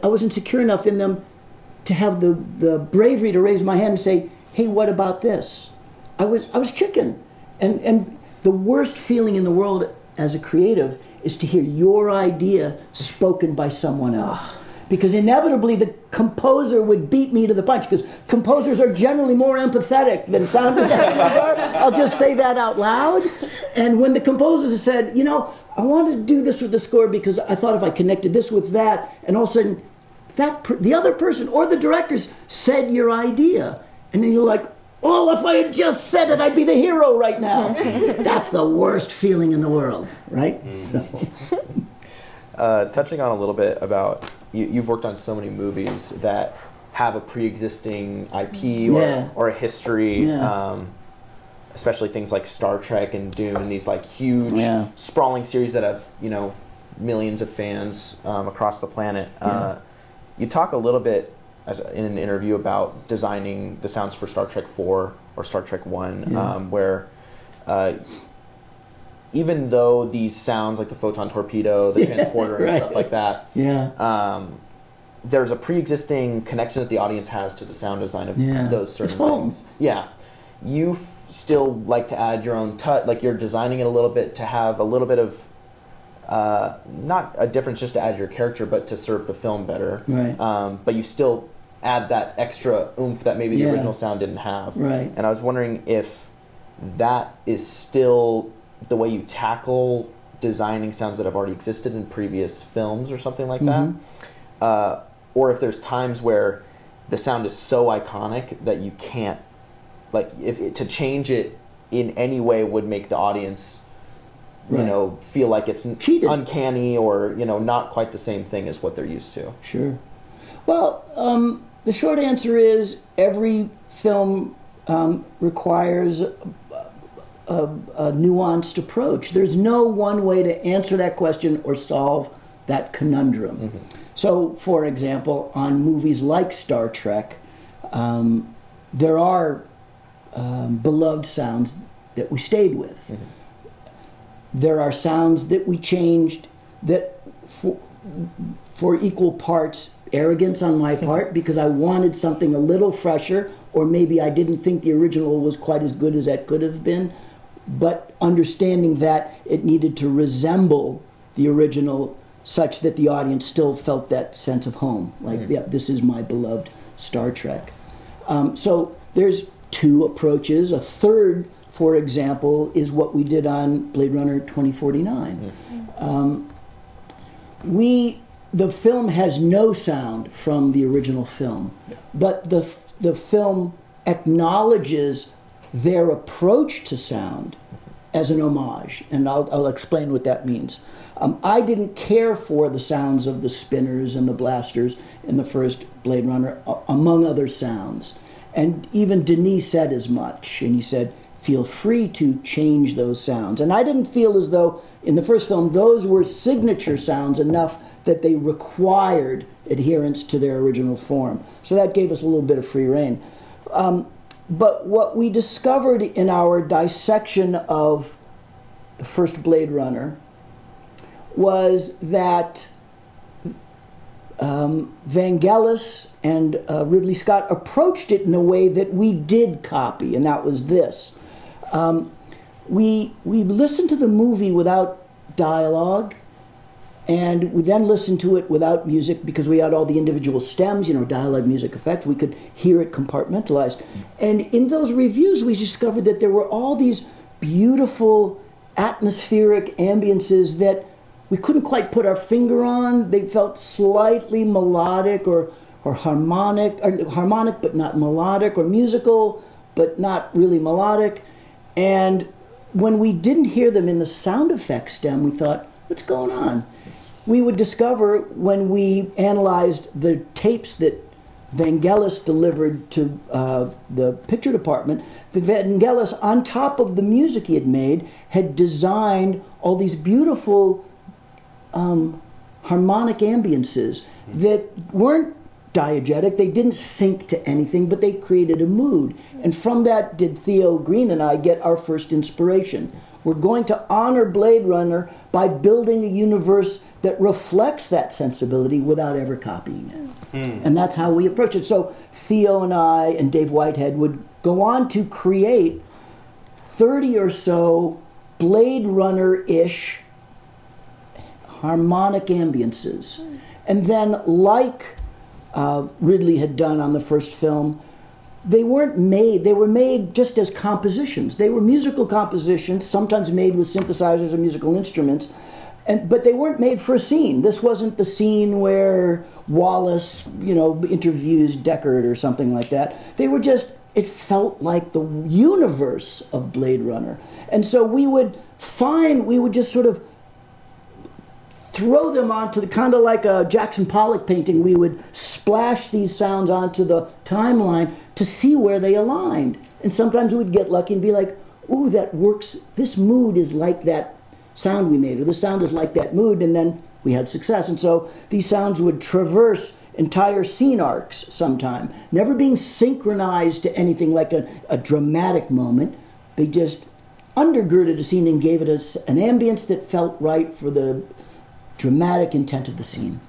I wasn't secure enough in them to have the bravery to raise my hand and say, hey, what about this? I was chicken. And the worst feeling in the world as a creative is to hear your idea spoken by someone else. Because inevitably the composer would beat me to the punch, because composers are generally more empathetic than sound designers are. I'll just say that out loud. And when the composer said, I want to do this with the score because I thought if I connected this with that, and all of a sudden the other person or the directors said your idea, and then you're like, oh, if I had just said it, I'd be the hero right now. That's the worst feeling in the world, right? So, touching on a little bit about, you've worked on so many movies that have a pre-existing IP or a history, especially things like Star Trek and Dune, these like huge, sprawling series that have, millions of fans across the planet. You talk a little bit in an interview about designing the sounds for Star Trek 4 or Star Trek 1, where even though these sounds like the photon torpedo, the transporter, and stuff like that, there's a pre-existing connection that the audience has to the sound design of those certain things. Yeah. You still like to add your own touch, like you're designing it a little bit to have a little bit of, not a difference just to add your character, but to serve the film better. Right. But you still add that extra oomph that maybe the original sound didn't have. Right. And I was wondering if that is still the way you tackle designing sounds that have already existed in previous films or something like that. Or if there's times where the sound is so iconic that you can't, like, to change it in any way would make the audience, feel like it's cheated, uncanny, or, not quite the same thing as what they're used to. Sure. Well, the short answer is every film requires a nuanced approach. There's no one way to answer that question or solve that conundrum. So, for example, on movies like Star Trek, there are beloved sounds that we stayed with. There are sounds that we changed that for equal parts arrogance on my part because I wanted something a little fresher, or maybe I didn't think the original was quite as good as that could have been, but understanding that it needed to resemble the original such that the audience still felt that sense of home. Like, yeah, this is my beloved Star Trek. So there's two approaches. A third, for example, is what we did on Blade Runner 2049. The film has no sound from the original film, but the film acknowledges their approach to sound as an homage, and I'll explain what that means. I didn't care for the sounds of the spinners and the blasters in the first Blade Runner, among other sounds. And even Denis said as much, and he said, feel free to change those sounds. And I didn't feel as though, in the first film, those were signature sounds enough that they required adherence to their original form. So that gave us a little bit of free rein. But what we discovered in our dissection of the first Blade Runner was that Vangelis and Ridley Scott approached it in a way that we did copy, and that was this. We listened to the movie without dialogue, and we then listened to it without music because we had all the individual stems, dialogue, music, effects. We could hear it compartmentalized. And in those reviews, we discovered that there were all these beautiful atmospheric ambiences that we couldn't quite put our finger on. They felt slightly melodic or harmonic but not melodic, or musical but not really melodic. And when we didn't hear them in the sound effects stem, we thought, what's going on? We would discover when we analyzed the tapes that Vangelis delivered to the picture department, that Vangelis, on top of the music he had made, had designed all these beautiful harmonic ambiences that weren't diegetic. They didn't sync to anything, but they created a mood. And from that did Theo Green and I get our first inspiration. We're going to honor Blade Runner by building a universe that reflects that sensibility without ever copying it. And that's how we approach it. So Theo and I and Dave Whitehead would go on to create 30 or so Blade Runner-ish harmonic ambiences. And then, like Ridley had done on the first film, they were made just as compositions. They were musical compositions, sometimes made with synthesizers or musical instruments, but they weren't made for a scene. This wasn't the scene where Wallace, interviews Deckard or something like that. They were just, it felt like the universe of Blade Runner. And so we would just sort of throw them onto kind of like a Jackson Pollock painting. We would splash these sounds onto the timeline to see where they aligned. And sometimes we'd get lucky and be like, ooh, that works. This mood is like that sound we made, or the sound is like that mood, and then we had success. And so these sounds would traverse entire scene arcs sometime, never being synchronized to anything like a dramatic moment. They just undergirded a scene and gave it an ambience that felt right for the dramatic intent of the scene.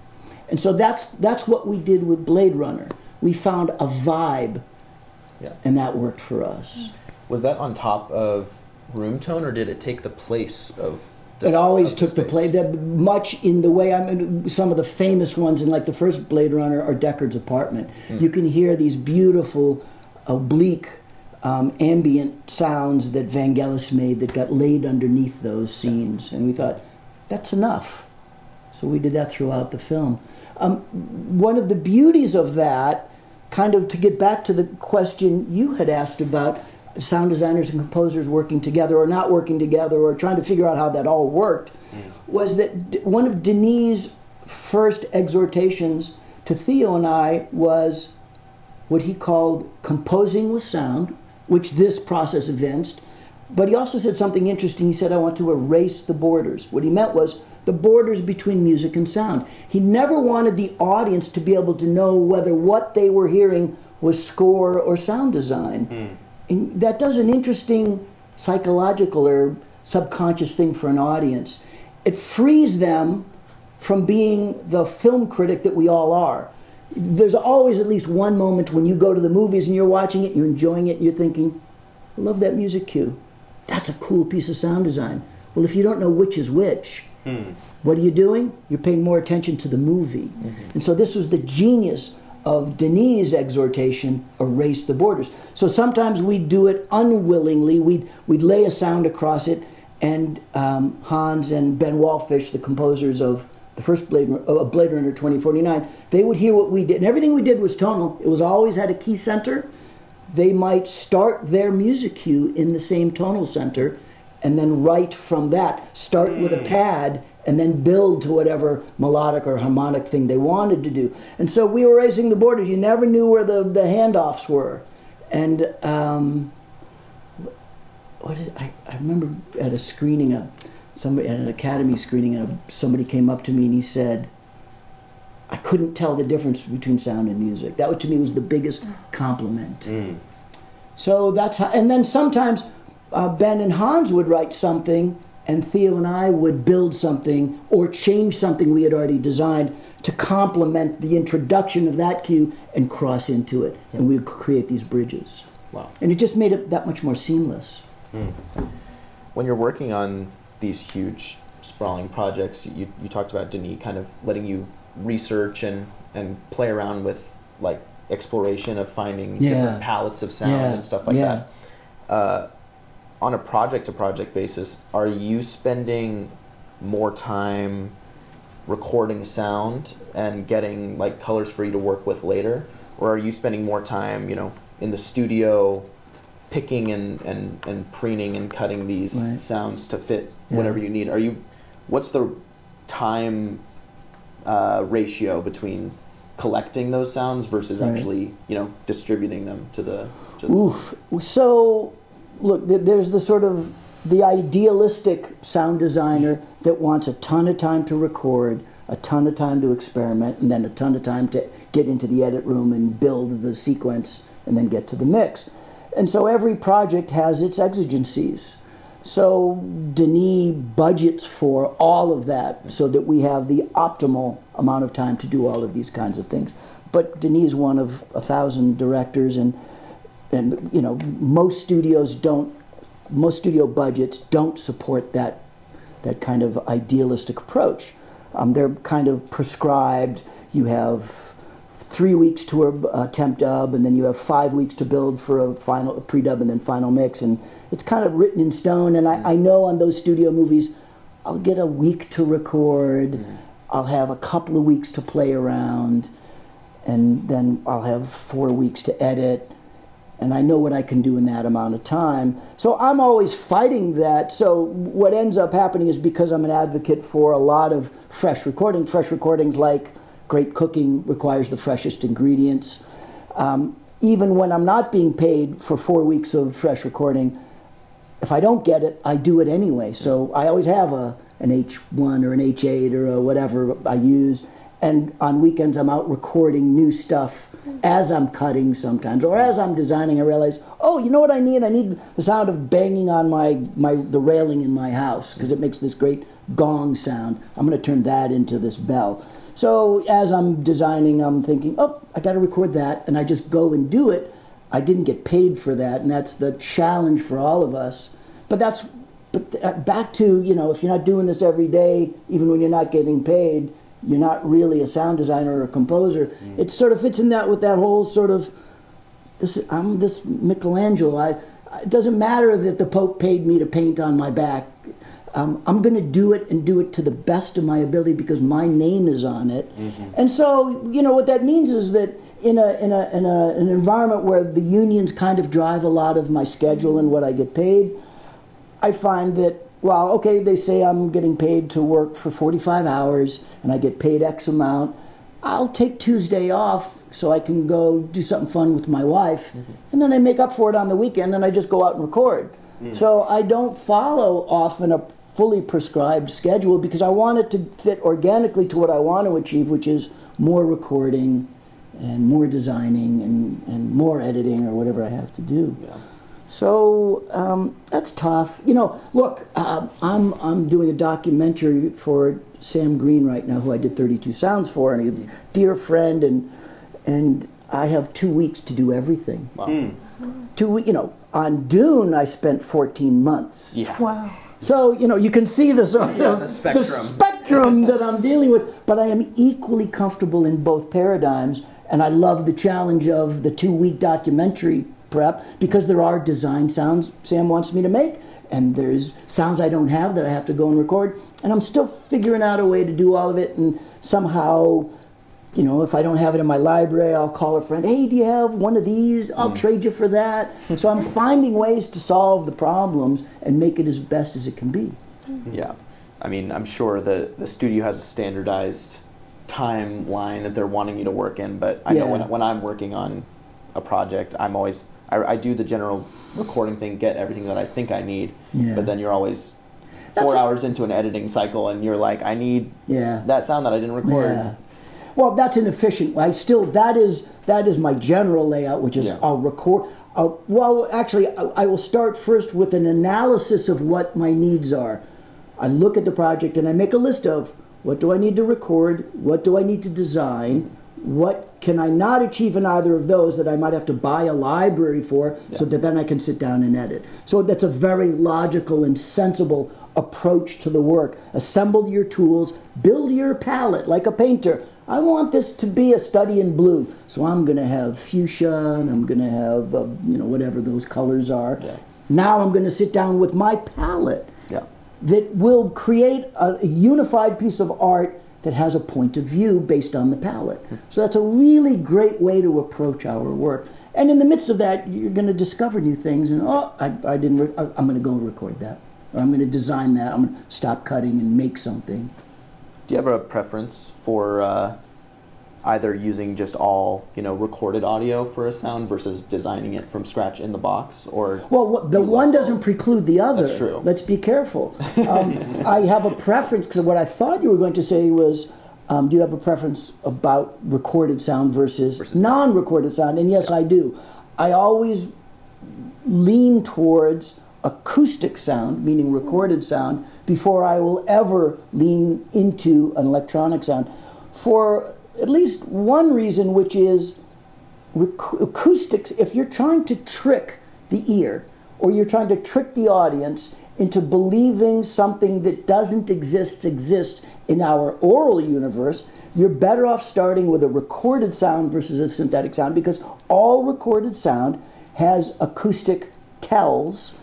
And so that's what we did with Blade Runner. We found a vibe, and that worked for us. Was that on top of room tone, or did it take the place of It always took the place, much in the way, some of the famous ones in like the first Blade Runner are Deckard's apartment. You can hear these beautiful, oblique, ambient sounds that Vangelis made that got laid underneath those scenes. And we thought, that's enough. So we did that throughout the film. One of the beauties of that, kind of to get back to the question you had asked about sound designers and composers working together or not working together or trying to figure out how that all worked, was that one of Denis' first exhortations to Theo and I was what he called composing with sound, which this process evinced. But he also said something interesting. He said, I want to erase the borders. What he meant was, the borders between music and sound. He never wanted the audience to be able to know whether what they were hearing was score or sound design. And that does an interesting psychological or subconscious thing for an audience. It frees them from being the film critic that we all are. There's always at least one moment when you go to the movies and you're watching it, you're enjoying it, and you're thinking, I love that music cue. That's a cool piece of sound design. Well, if you don't know which is which, what are you doing? You're paying more attention to the movie. And so this was the genius of Denis' exhortation, erase the borders. So sometimes we'd do it unwillingly. We'd lay a sound across it, and Hans and Ben Wallfish, the composers of the first Blade Runner 2049, they would hear what we did. And everything we did was tonal. It was always had a key center. They might start their music cue in the same tonal center, and then right from that, start with a pad, and then build to whatever melodic or harmonic thing they wanted to do. And so we were erasing the borders. You never knew where the handoffs were. And I remember at a screening, at an Academy screening, somebody came up to me and he said, I couldn't tell the difference between sound and music. That to me was the biggest compliment. So that's how, and then sometimes Ben and Hans would write something, and Theo and I would build something or change something we had already designed to complement the introduction of that cue and cross into it. And we would create these bridges. Wow. And it just made it that much more seamless. When you're working on these huge, sprawling projects, you talked about Denis kind of letting you research and play around with like exploration of finding different palettes of sound and stuff like that. On a project-to-project basis, are you spending more time recording sound and getting like colors for you to work with later, or are you spending more time, in the studio, picking and preening and cutting these sounds to fit whatever you need? What's the time ratio between collecting those sounds versus actually, distributing them to the? So. Look, there's the idealistic sound designer that wants a ton of time to record, a ton of time to experiment, and then a ton of time to get into the edit room and build the sequence and then get to the mix. And so every project has its exigencies. So Denis budgets for all of that so that we have the optimal amount of time to do all of these kinds of things. But Denis is one of 1,000 directors, and most studio budgets don't support that kind of idealistic approach. They're kind of prescribed. You have 3 weeks to a temp dub, and then you have 5 weeks to build for a pre-dub and then final mix, and it's kind of written in stone. And I know on those studio movies, I'll get a week to record, I'll have a couple of weeks to play around, and then I'll have 4 weeks to edit. And I know what I can do in that amount of time. So I'm always fighting that. So what ends up happening is, because I'm an advocate for a lot of fresh recordings, like great cooking requires the freshest ingredients. Even when I'm not being paid for 4 weeks of fresh recording, if I don't get it, I do it anyway. So I always have an H1 or an H8 or whatever I use. And on weekends, I'm out recording new stuff as I'm cutting sometimes, or as I'm designing. I realize, you know what I need? I need the sound of banging on the railing in my house, because it makes this great gong sound. I'm going to turn that into this bell. So as I'm designing, I'm thinking, I got to record that, and I just go and do it. I didn't get paid for that, and that's the challenge for all of us. But back to, if you're not doing this every day, even when you're not getting paid, you're not really a sound designer or a composer. It sort of fits in that with that whole sort of, I'm this Michelangelo. It doesn't matter that the Pope paid me to paint on my back. I'm going to do it, and do it to the best of my ability, because my name is on it. And so, what that means is that in an environment where the unions kind of drive a lot of my schedule and what I get paid, I find that, they say I'm getting paid to work for 45 hours and I get paid X amount. I'll take Tuesday off so I can go do something fun with my wife, and then I make up for it on the weekend, and I just go out and record. So I don't follow often a fully prescribed schedule because I want it to fit organically to what I want to achieve, which is more recording and more designing and more editing or whatever I have to do. Yeah. So that's tough. You know, look, I'm doing a documentary for Sam Green right now, who I did 32 Sounds for, and a dear friend, and I have 2 weeks to do everything. Wow. 2 weeks, you know, on Dune I spent 14 months. Yeah. Wow. So, you know, you can see the sort of the spectrum. the spectrum that I'm dealing with, but I am equally comfortable in both paradigms, and I love the challenge of the 2-week documentary prep because there are design sounds Sam wants me to make, and there's sounds I don't have that I have to go and record, and I'm still figuring out a way to do all of it, and somehow, you know, if I don't have it in my library, I'll call a friend, hey, do you have one of these? I'll trade you for that. So I'm finding ways to solve the problems and make it as best as it can be. Yeah. I mean, I'm sure the studio has a standardized timeline that they're wanting you to work in, but I know when I'm working on a project, I'm always, I do the general recording thing, get everything that I think I need, but then you're always 4 hours into an editing cycle and you're like, I need that sound that I didn't record. Yeah. Well, that's inefficient. That is my general layout, which is I'll record. I will start first with an analysis of what my needs are. I look at the project and I make a list of what do I need to record, what do I need to design, what can I not achieve in either of those that I might have to buy a library for, so that then I can sit down and edit. So that's a very logical and sensible approach to the work. Assemble your tools, build your palette like a painter. I want this to be a study in blue, so I'm going to have fuchsia, and I'm going to have whatever those colors are. Yeah. Now I'm going to sit down with my palette that will create a unified piece of art that has a point of view based on the palette. So that's a really great way to approach our work. And in the midst of that, you're going to discover new things, and I'm going to go record that, or I'm going to design that. I'm going to stop cutting and make something. Do you have a preference for either using just all recorded audio for a sound versus designing it from scratch in the box? Or the one doesn't preclude the other. That's true. Let's be careful. I have a preference, because what I thought you were going to say was, do you have a preference about recorded sound versus non-recorded sound? And yes, I do. I always lean towards acoustic sound, meaning recorded sound, before I will ever lean into an electronic sound, for at least one reason, which is acoustics. If you're trying to trick the ear, or you're trying to trick the audience into believing something that doesn't exist exists in our oral universe, you're better off starting with a recorded sound versus a synthetic sound, because all recorded sound has acoustic tells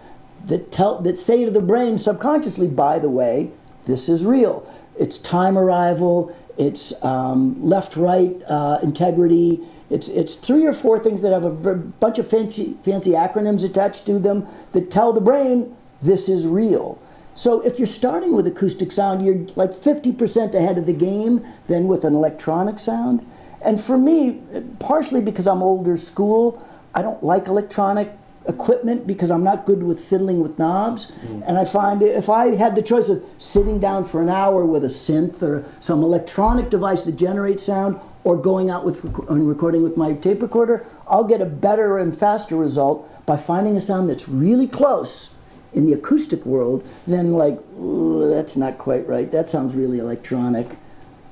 that say to the brain subconsciously, by the way, this is real. It's time arrival, it's left-right integrity, it's 3 or 4 things that have a bunch of fancy acronyms attached to them that tell the brain this is real. So if you're starting with acoustic sound, you're like 50% ahead of the game than with an electronic sound. And for me, partially because I'm older school, I don't like electronic equipment because I'm not good with fiddling with knobs. And I find if I had the choice of sitting down for an hour with a synth or some electronic device that generates sound, or going out and recording with my tape recorder, I'll get a better and faster result by finding a sound that's really close in the acoustic world than like, ooh, that's not quite right, that sounds really electronic.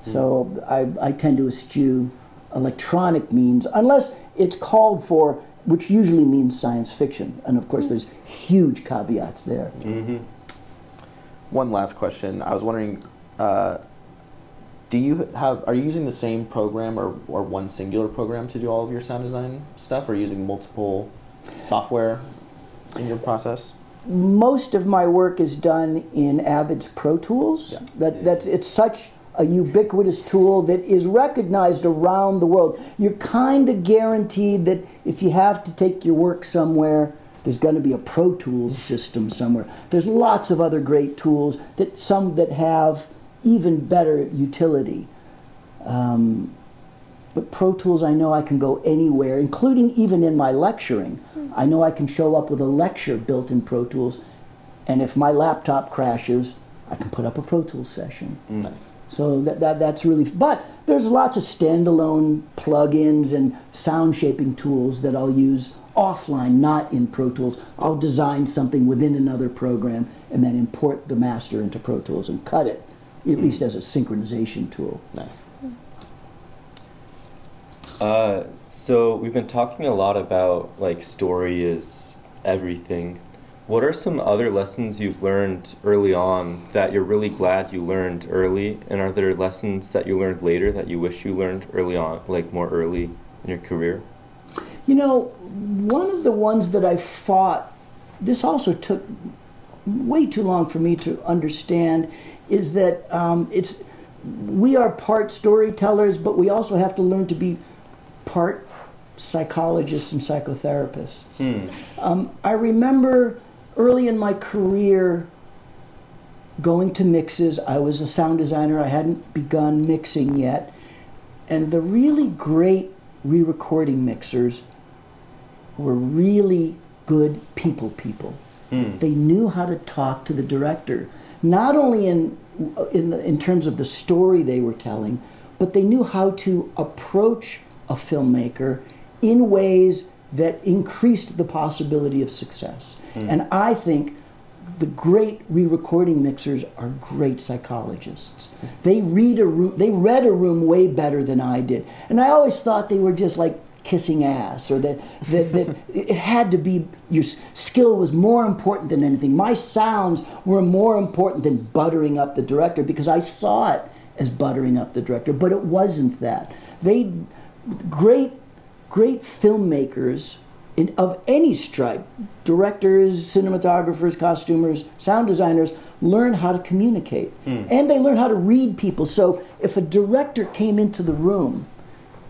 So I tend to eschew electronic means, unless it's called for, which usually means science fiction. And of course, there's huge caveats there. One last question. I was wondering, are you using the same program or one singular program to do all of your sound design stuff, or are you using multiple software in your process? Most of my work is done in Avid's Pro Tools. It's such a ubiquitous tool that is recognized around the world. You're kind of guaranteed that if you have to take your work somewhere, there's going to be a Pro Tools system somewhere. There's lots of other great tools, some that have even better utility. But Pro Tools, I know I can go anywhere, including even in my lecturing. I know I can show up with a lecture built in Pro Tools, and if my laptop crashes, I can put up a Pro Tools session. Nice. So that's really, but there's lots of standalone plugins and sound shaping tools that I'll use offline, not in Pro Tools. I'll design something within another program and then import the master into Pro Tools and cut it, at least as a synchronization tool. Nice. So we've been talking a lot about like story is everything. What are some other lessons you've learned early on that you're really glad you learned early? And are there lessons that you learned later that you wish you learned early on, like more early in your career? You know, one of the ones that I fought, this also took way too long for me to understand, is that we are part storytellers, but we also have to learn to be part psychologists and psychotherapists. I remember early in my career going to mixes. I was a sound designer. I hadn't begun mixing yet. And the really great re-recording mixers were really good people. They knew how to talk to the director, not only in terms of the story they were telling, but they knew how to approach a filmmaker in ways that increased the possibility of success. And I think the great re-recording mixers are great psychologists. They read a room, they read a room way better than I did. And I always thought they were just like kissing ass, or that it had to be, your skill was more important than anything. My sounds were more important than buttering up the director, because I saw it as buttering up the director, but it wasn't that. Great filmmakers of any stripe, directors, cinematographers, costumers, sound designers, learn how to communicate. And they learn how to read people. So if a director came into the room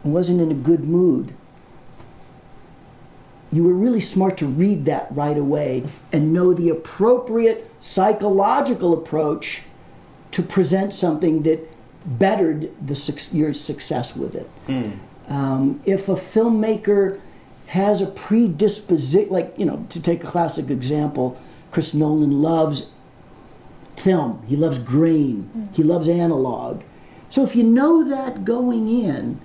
and wasn't in a good mood, you were really smart to read that right away and know the appropriate psychological approach to present something that bettered your success with it. If a filmmaker has a predisposition, like, to take a classic example, Chris Nolan loves film, he loves grain, he loves analog. So if you know that going in,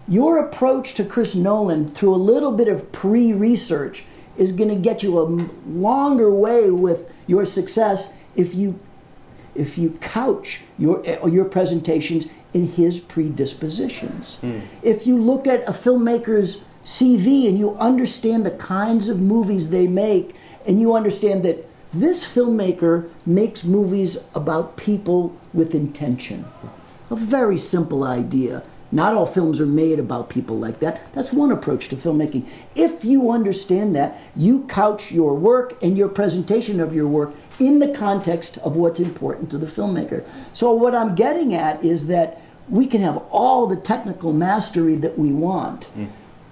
your approach to Chris Nolan through a little bit of pre-research is going to get you a longer way with your success if you couch your presentations in his predispositions. If you look at a filmmaker's CV and you understand the kinds of movies they make, and you understand that this filmmaker makes movies about people with intention. A very simple idea. Not all films are made about people like that. That's one approach to filmmaking. If you understand that, you couch your work and your presentation of your work in the context of what's important to the filmmaker. So what I'm getting at is that we can have all the technical mastery that we want,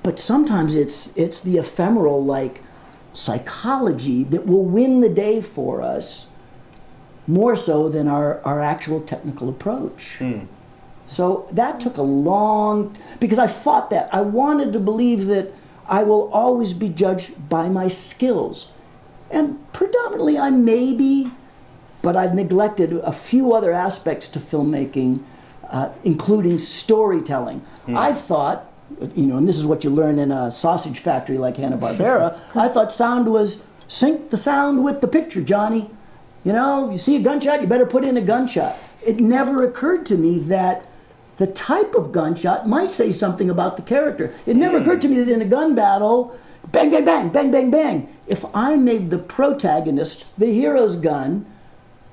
but sometimes it's the ephemeral, like, psychology that will win the day for us more so than our actual technical approach. So that took a long, because I fought that. I wanted to believe that I will always be judged by my skills. And predominantly I may be, but I've neglected a few other aspects to filmmaking, including storytelling. I thought, and this is what you learn in a sausage factory like Hanna-Barbera, I thought sound was sync the sound with the picture, Johnny. You see a gunshot, you better put in a gunshot. It never occurred to me that the type of gunshot might say something about the character. It never occurred to me that in a gun battle, bang, bang, bang, bang, bang, bang, if I made the protagonist, the hero's gun,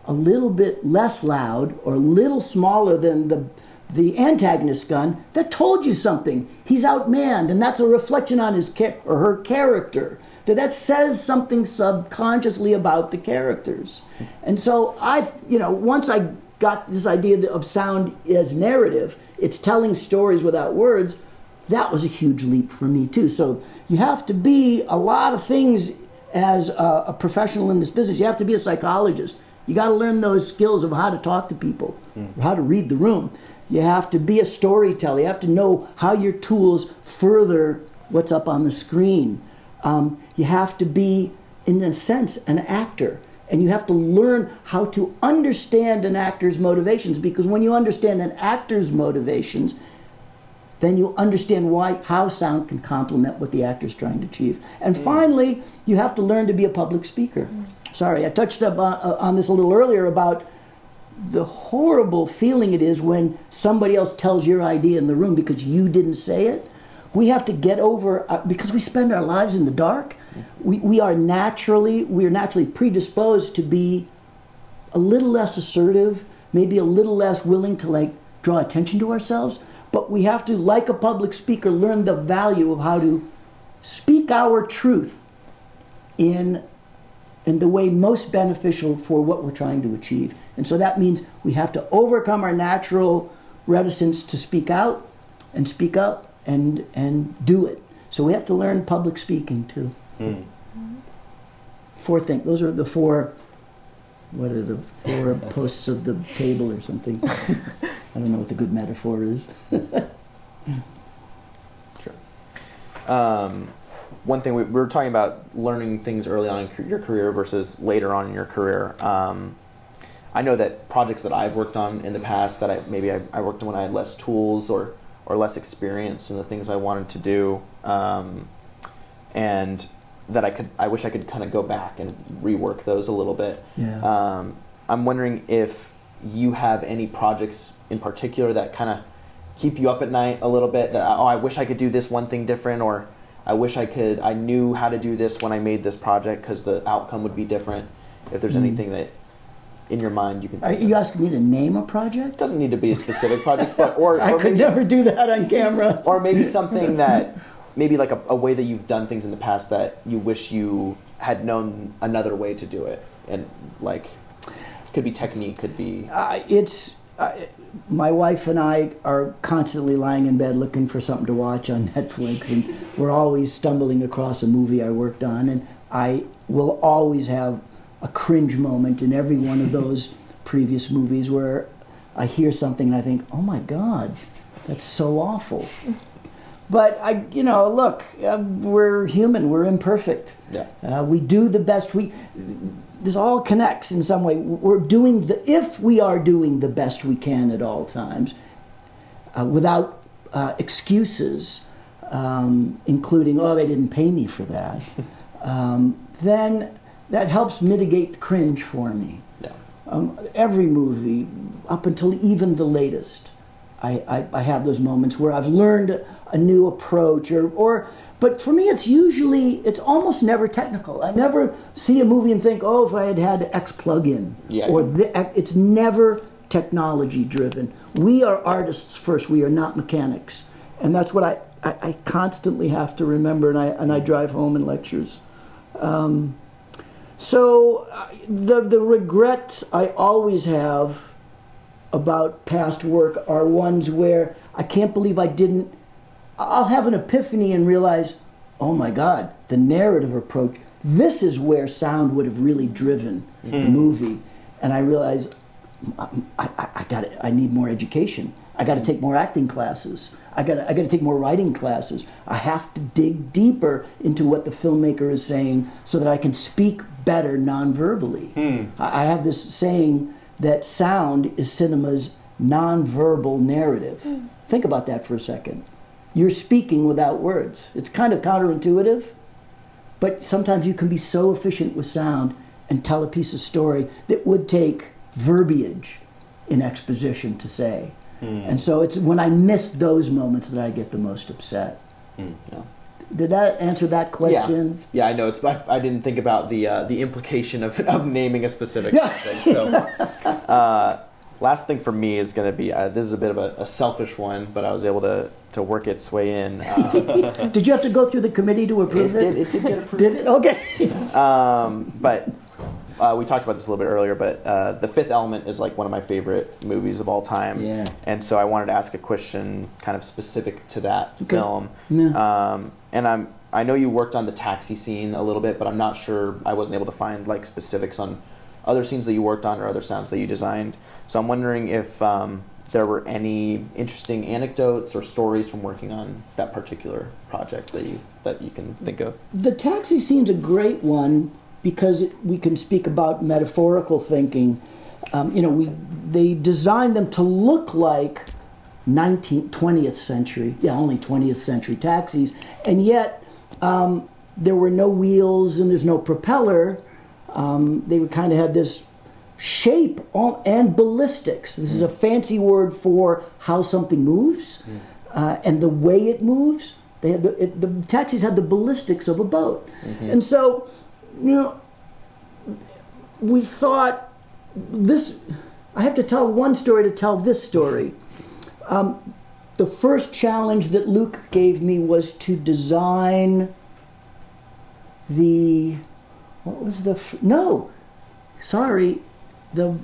a little bit less loud or a little smaller than the antagonist's gun, that told you something. He's outmanned, and that's a reflection on his or her character. That says something subconsciously about the characters. And so once I got this idea of sound as narrative, it's telling stories without words, that was a huge leap for me too. So you have to be a lot of things as a professional in this business. You have to be a psychologist. You got to learn those skills of how to talk to people, how to read the room. You have to be a storyteller. You have to know how your tools further what's up on the screen. You have to be, in a sense, an actor. And you have to learn how to understand an actor's motivations, because when you understand an actor's motivations, then you understand how sound can complement what the actor's trying to achieve. And finally, you have to learn to be a public speaker. Sorry, I touched on this a little earlier about the horrible feeling it is when somebody else tells your idea in the room because you didn't say it. We have to get over, because we spend our lives in the dark, we are naturally predisposed to be a little less assertive, maybe a little less willing to draw attention to ourselves. But we have to, like a public speaker, learn the value of how to speak our truth in the way most beneficial for what we're trying to achieve. And so that means we have to overcome our natural reticence to speak out and speak up and do it. So we have to learn public speaking too. Four things. Those are the four. What are the four posts of the table or something? I don't know what the good metaphor is. Sure. One thing we were talking about learning things early on in your career versus later on in your career. I know that projects that I've worked on in the past that I worked on when I had less tools or less experience in the things I wanted to do, and that I wish I could kind of go back and rework those a little bit. Yeah. I'm wondering if you have any projects in particular that kind of keep you up at night a little bit, that I wish I could do this one thing different, or I wish I knew how to do this when I made this project because the outcome would be different. If there's anything that in your mind you can think Are you asking me to name a project? It doesn't need to be a specific project, but or I could never do that on camera. Or maybe something that maybe like a way that you've done things in the past that you wish you had known another way to do it, and could be technique, could be my wife and I are constantly lying in bed looking for something to watch on Netflix, and we're always stumbling across a movie I worked on, and I will always have a cringe moment in every one of those previous movies where I hear something and I think, oh my God, that's so awful. But look, we're human, we're imperfect. Yeah. We do the best this all connects in some way. If we are doing the best we can at all times, without excuses, including, they didn't pay me for that, then that helps mitigate the cringe for me. Yeah. Every movie, up until even the latest, I have those moments where I've learned a new approach, but for me it's almost never technical. I never see a movie and think, if I had had X plug-in, it's never technology driven. We are artists first. We are not mechanics, and that's what I constantly have to remember, and I drive home in lectures. So the regrets I always have about past work are ones where I can't believe I'll have an epiphany and realize, oh my God, the narrative approach, this is where sound would have really driven the movie. And I realize I need more education. I got to take more acting classes. I got to take more writing classes. I have to dig deeper into what the filmmaker is saying so that I can speak better non-verbally. I have this saying that sound is cinema's non-verbal narrative. Think about that for a second. You're speaking without words. It's kind of counterintuitive, but sometimes you can be so efficient with sound and tell a piece of story that would take verbiage in exposition to say. And so it's when I miss those moments that I get the most upset. Yeah. Did that answer that question? Yeah, I know. I didn't think about the implication of naming a specific thing. So, last thing for me is going to be this is a bit of a selfish one, but I was able to work its way in. Did you have to go through the committee to approve it? It did get approved. Did it? Okay. But we talked about this a little bit earlier, but The Fifth Element is like one of my favorite movies of all time. Yeah. And so I wanted to ask a question kind of specific to that film. Yeah. And I know you worked on the taxi scene a little bit, but I'm not sure, I wasn't able to find like specifics on other scenes that you worked on or other sounds that you designed. So I'm wondering if there were any interesting anecdotes or stories from working on that particular project that you can think of. The taxi scene's a great one because we can speak about metaphorical thinking. They designed them to look like 20th century, only 20th century taxis, and yet there were no wheels and there's no propeller. They kind of had this shape and ballistics. This is a fancy word for how something moves and the way it moves. They had the taxis had the ballistics of a boat, and so we thought this. I have to tell one story to tell this story. The first challenge that Luke gave me was to design the. What was the? No, sorry, the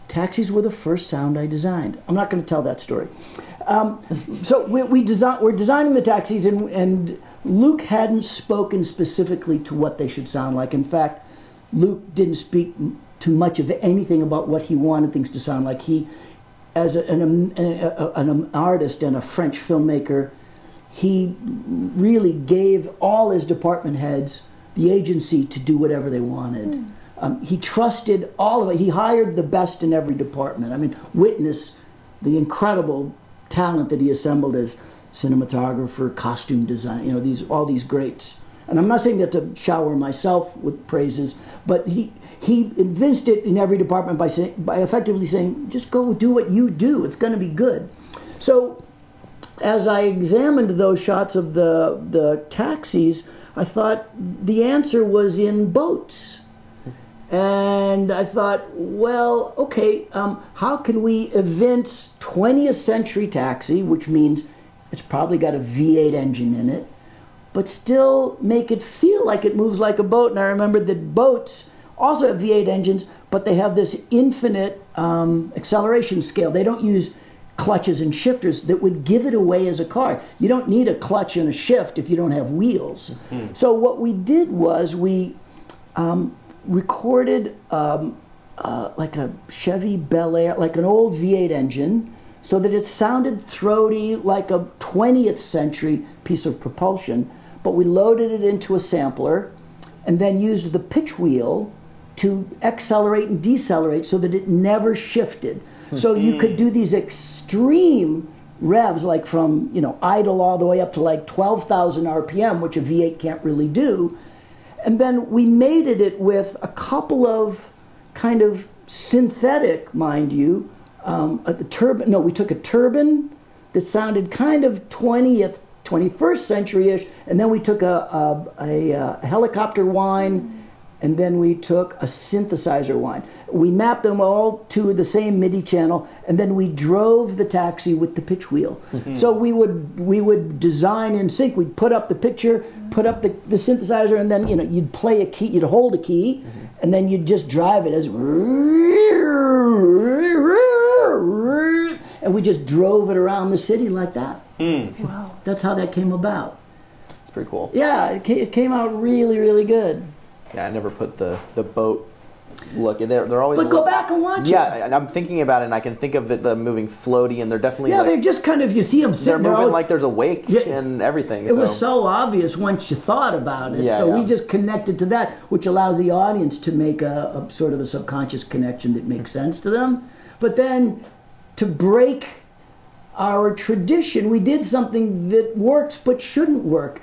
taxis were the first sound I designed. I'm not going to tell that story. So we're designing the taxis, and Luke hadn't spoken specifically to what they should sound like. In fact, Luke didn't speak too much of anything about what he wanted things to sound like. He, as an artist and a French filmmaker, he really gave all his department heads the agency to do whatever they wanted. He trusted all of it. He hired the best in every department. I mean, witness the incredible talent that he assembled as cinematographer, costume design, all these greats. And I'm not saying that to shower myself with praises, but he evinced it in every department by effectively saying, just go do what you do. It's going to be good. So as I examined those shots of the taxis, I thought the answer was in boats. And I thought, well, okay, how can we evince 20th century taxi, which means it's probably got a V8 engine in it, but still make it feel like it moves like a boat. And I remembered that boats also have V8 engines, but they have this infinite acceleration scale. They don't use clutches and shifters that would give it away as a car. You don't need a clutch and a shift if you don't have wheels. So what we did was we recorded like a Chevy Bel Air, like an old V8 engine, so that it sounded throaty like a 20th century piece of propulsion, but we loaded it into a sampler and then used the pitch wheel to accelerate and decelerate so that it never shifted. So you could do these extreme revs, like from idle all the way up to like 12,000 RPM, which a V8 can't really do. And then we mated it with a couple of kind of synthetic, mind you, a turbine. No, we took a turbine that sounded kind of 21st century-ish, and then we took a helicopter whine, and then we took a synthesizer whine. We mapped them all to the same MIDI channel, and then we drove the taxi with the pitch wheel. So we would design in sync. We'd put up the picture, put up the synthesizer, and then you'd play a key, you'd hold a key, and then you'd just drive it as, and we just drove it around the city like that. Wow, that's how that came about. It's pretty cool. Yeah, it came out really, really good. Yeah, I never put the boat look. They're always. But go back and watch it. Yeah, I'm thinking about it, and I can think of it the moving floaty, and they're definitely. Yeah, they're just kind of, you see them sitting they're there. Moving like there's a wake and everything. It was so obvious once you thought about it. We just connected to that, which allows the audience to make a sort of a subconscious connection that makes sense to them. But then, to break our tradition, we did something that works but shouldn't work.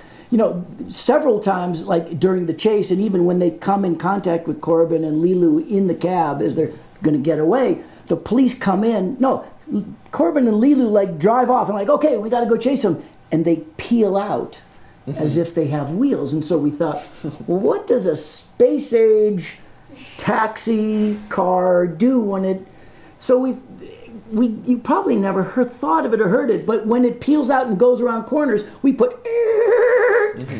Several times, like during the chase, and even when they come in contact with Corbin and Lilu in the cab as they're going to get away, the police come in. No, Corbin and Lilu like drive off and like, okay, we got to go chase them, and they peel out as if they have wheels. And so we thought, well, what does a space age taxi car do when it? So you probably never thought of it or heard it, but when it peels out and goes around corners, we put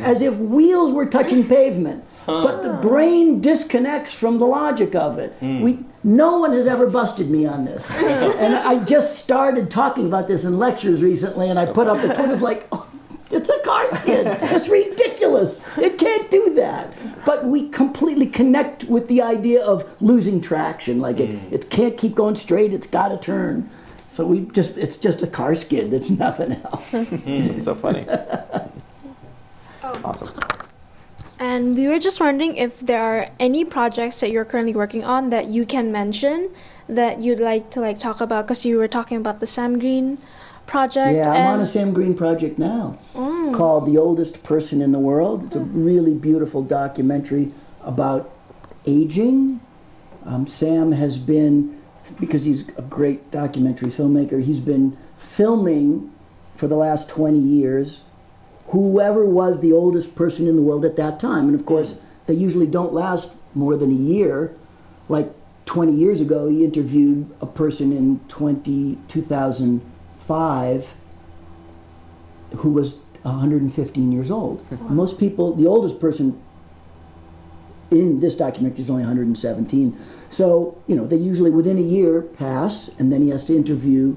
as if wheels were touching pavement. But the brain disconnects from the logic of it. No one has ever busted me on this. And I just started talking about this in lectures recently, and I put up the kid was like, oh, it's a car skid. It's ridiculous. It can't do that. But we completely connect with the idea of losing traction. Like it can't keep going straight. It's got to turn. So it's just a car skid. It's nothing else. It's so funny. Awesome. And we were just wondering if there are any projects that you're currently working on that you can mention that you'd like to like talk about, because you were talking about the Sam Green project. Yeah, I'm on a Sam Green project now called The Oldest Person in the World. It's a really beautiful documentary about aging. Sam has been, because he's a great documentary filmmaker, he's been filming for the last 20 years whoever was the oldest person in the world at that time. And of course, they usually don't last more than a year. Like 20 years ago, he interviewed a person in 2005 who was 115 years old. Most people, the oldest person in this documentary is only 117. So, you know, they usually within a year pass, and then he has to interview.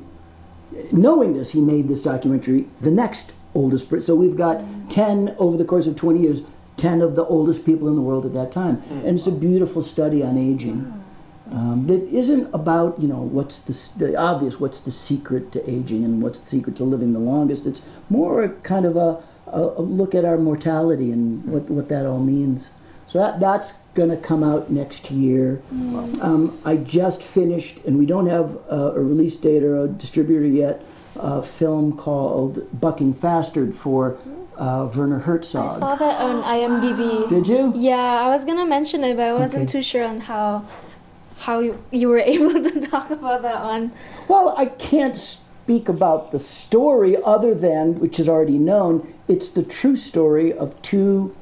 Knowing this, he made this documentary the next oldest person. So we've got 10 over the course of 20 years, 10 of the oldest people in the world at that time. And it's a beautiful study on aging. That isn't about, you know, what's the obvious, what's the secret to aging and what's the secret to living the longest. It's more kind of a look at our mortality and what that all means. So that's going to come out next year. I just finished, and we don't have a release date or a distributor yet, a film called Bucking Faster for Werner Herzog. I saw that on IMDb. Did you? Yeah, I was gonna mention it, but I wasn't too sure on how you were able to talk about that one. Well, I can't speak about the story other than, which is already known, it's the true story of two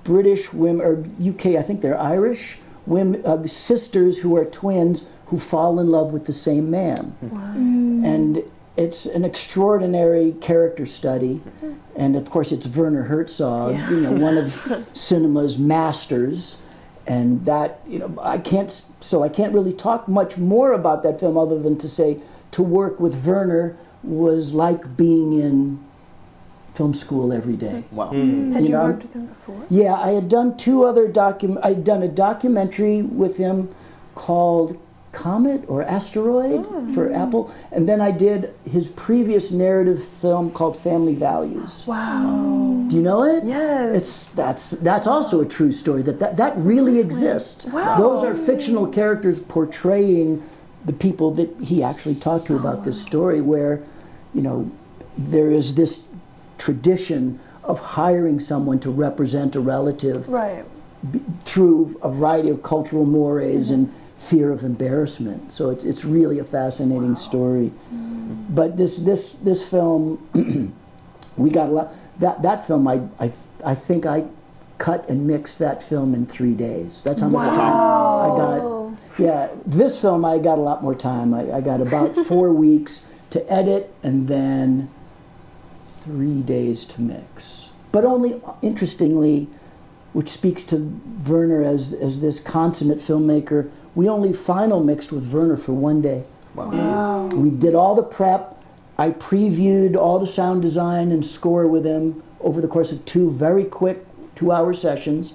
British women, or UK, I think they're Irish, women, sisters who are twins who fall in love with the same man. And it's an extraordinary character study. And of course it's Werner Herzog, you know, one of cinema's masters. And that, you know, I can't really talk much more about that film other than to say to work with Werner was like being in film school every day. Wow. Had you worked with him before? Yeah, I had done two other I'd done a documentary with him called Comet or Asteroid for Apple, and then I did his previous narrative film called Family Values. Wow. Do you know it? Yes. That's also a true story. That really exists. Wow. Those are fictional characters portraying the people that he actually talked to about this story, where, you know, there is this tradition of hiring someone to represent a relative through a variety of cultural mores and fear of embarrassment. So it's really a fascinating story. But this film, we got a lot. That film, I think I cut and mixed that film in 3 days. That's how much time I got. Yeah, this film I got a lot more time. I got about 4 weeks to edit and then 3 days to mix. But only, interestingly, which speaks to Werner as this consummate filmmaker, we only final mixed with Werner for 1 day. Wow. We did all the prep. I previewed all the sound design and score with him over the course of 2 very quick 2-hour sessions.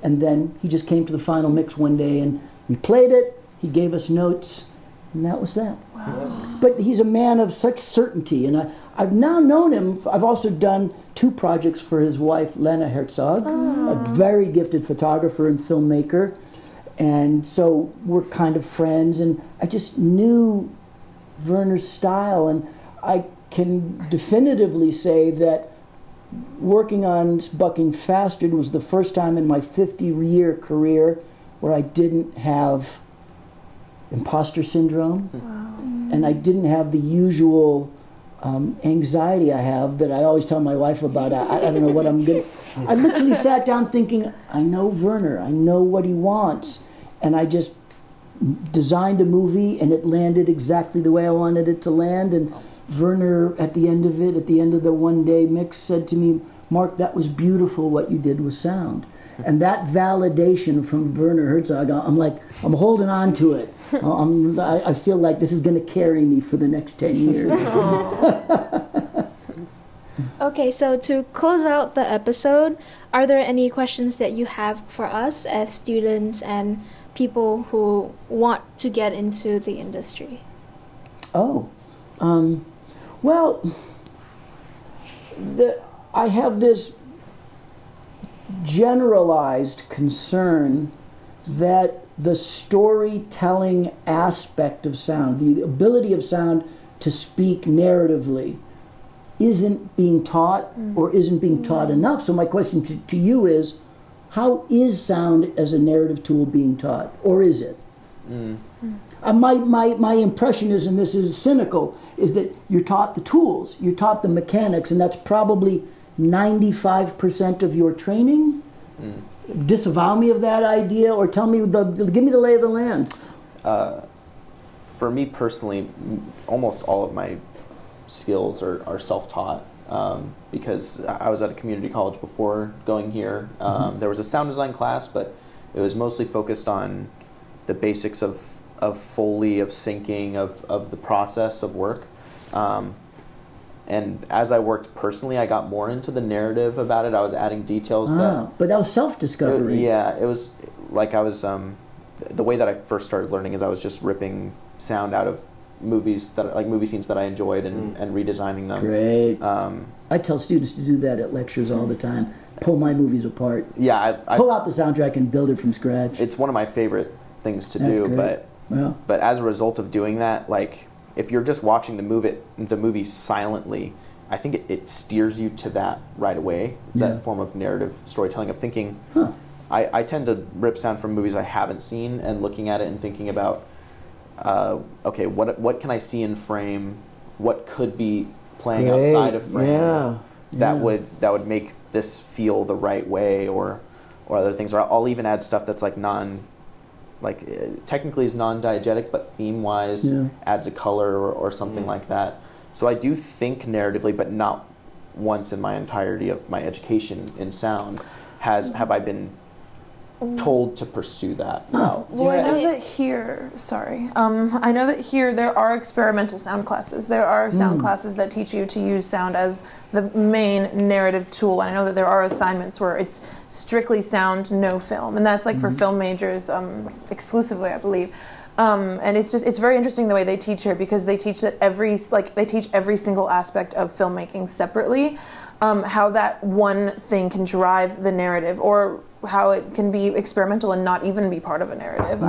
And then he just came to the final mix 1 day and we played it. He gave us notes. And that was that. Wow. But he's a man of such certainty. And I've now known him. I've also done 2 projects for his wife, Lena Herzog, a very gifted photographer and filmmaker. And so we're kind of friends. And I just knew Werner's style. And I can definitively say that working on Bucking Faster was the first time in my 50-year career where I didn't have imposter syndrome. And I didn't have the usual anxiety I have that I always tell my wife about. I don't know what I'm going to... I literally sat down thinking, I know Werner, I know what he wants. And I just designed a movie and it landed exactly the way I wanted it to land. And Werner, at the end of it, at the end of the 1 day mix, said to me, Mark, that was beautiful what you did with sound. And that validation from Werner Herzog, I'm holding on to it. I feel like this is going to carry me for the next 10 years. Okay, so to close out the episode, are there any questions that you have for us as students and people who want to get into the industry? Oh, well, I have this generalized concern that the storytelling aspect of sound, the ability of sound to speak narratively, isn't being taught or isn't being taught enough. So my question to you is, how is sound as a narrative tool being taught, or is it? My impression is, and this is cynical, is that you're taught the tools, you're taught the mechanics, and that's probably 95% of your training. Disavow me of that idea, or tell me, give me the lay of the land. For me personally, almost all of my skills are self-taught, because I was at a community college before going here. There was a sound design class, but it was mostly focused on the basics of Foley, of syncing, of the process of work. And as I worked personally, I got more into the narrative about it. I was adding details but that was self-discovery. It was like I was, the way that I first started learning is I was just ripping sound out of movies, like movie scenes that I enjoyed, and redesigning them. Great. I tell students to do that at lectures all the time. Pull my movies apart. Yeah, pull out the soundtrack and build it from scratch. It's one of my favorite things to do. Great. But as a result of doing that, like, if you're just watching the movie silently, I think it steers you to that right away. That form of narrative storytelling, of thinking. I tend to rip sound from movies I haven't seen and looking at it and thinking about, okay, what can I see in frame? What could be playing outside of frame that would make this feel the right way, or other things. Or I'll even add stuff that's like technically is non-diegetic, but theme-wise adds a color or something like that. So I do think narratively, but not once in my entirety of my education in sound have I been told to pursue that route. Well, I know that here, I know that here there are experimental sound classes. There are sound classes that teach you to use sound as the main narrative tool. And I know that there are assignments where it's strictly sound, no film. And that's like for film majors exclusively, I believe. And it's very interesting the way they teach here, because they teach that they teach every single aspect of filmmaking separately, how that one thing can drive the narrative, or how it can be experimental and not even be part of a narrative.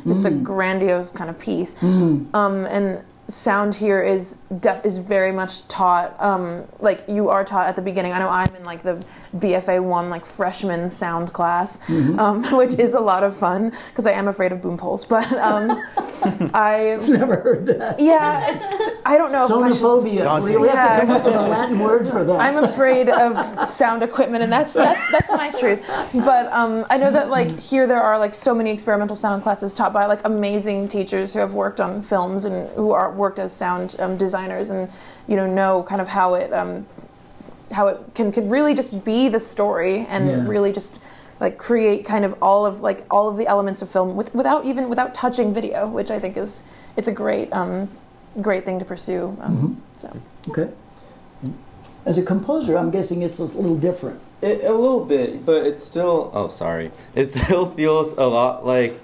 Just a grandiose kind of piece. And sound here is very much taught, like you are taught at the beginning. I know I'm in like the BFA 1 like freshman sound class, which is a lot of fun because I am afraid of boom poles, but I've never heard that. Yeah, I don't know. Sonophobia. We have to come up with a Latin word for that. I'm afraid of sound equipment, and that's my truth. But I know that like here there are like so many experimental sound classes taught by like amazing teachers who have worked on films and who worked as sound designers, and know kind of how it can really just be the story and really just like create kind of all of the elements of film without touching video, which I think it's a great thing to pursue. So. Okay. As a composer, I'm guessing it's a little different. A little bit, but it's still. Oh, sorry. It still feels a lot like.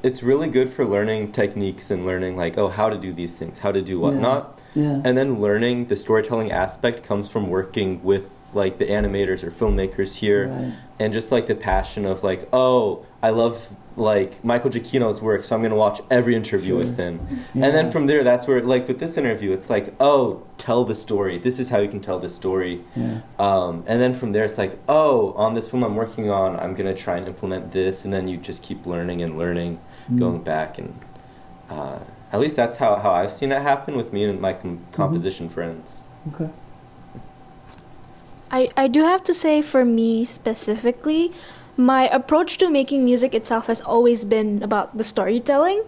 It's really good for learning techniques and learning like, how to do these things, how to do whatnot. And then learning the storytelling aspect comes from working with like the animators or filmmakers here, and just like the passion of like, I love like Michael Giacchino's work, so I'm going to watch every interview with him. And then from there, that's where like with this interview, it's like, tell the story. This is how you can tell the story. And then from there, it's like, on this film I'm working on, I'm going to try and implement this. And then you just keep learning and learning, going back. And at least that's how I've seen it happen with me and my composition friends. Okay. I do have to say, for me specifically, my approach to making music itself has always been about the storytelling.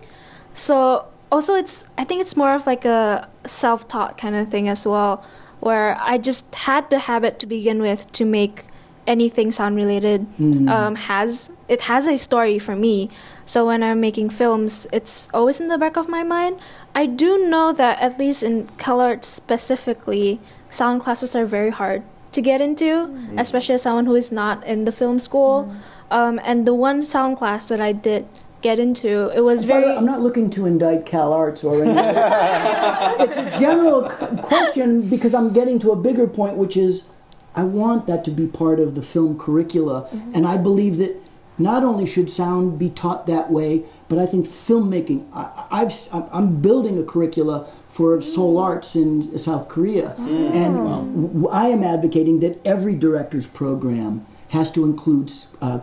So also I think it's more of like a self-taught kind of thing as well, where I just had the habit to begin with to make anything sound related. It has a story for me. So when I'm making films, it's always in the back of my mind. I do know that at least in CalArts specifically, sound classes are very hard to get into, especially as someone who is not in the film school. And the one sound class that I did get into, it was very... I'm not looking to indict CalArts or anything. It's a general question because I'm getting to a bigger point, which is, I want that to be part of the film curricula, and I believe that not only should sound be taught that way, but I think filmmaking. I'm building a curricula for Seoul Arts in South Korea, and I am advocating that every director's program has to include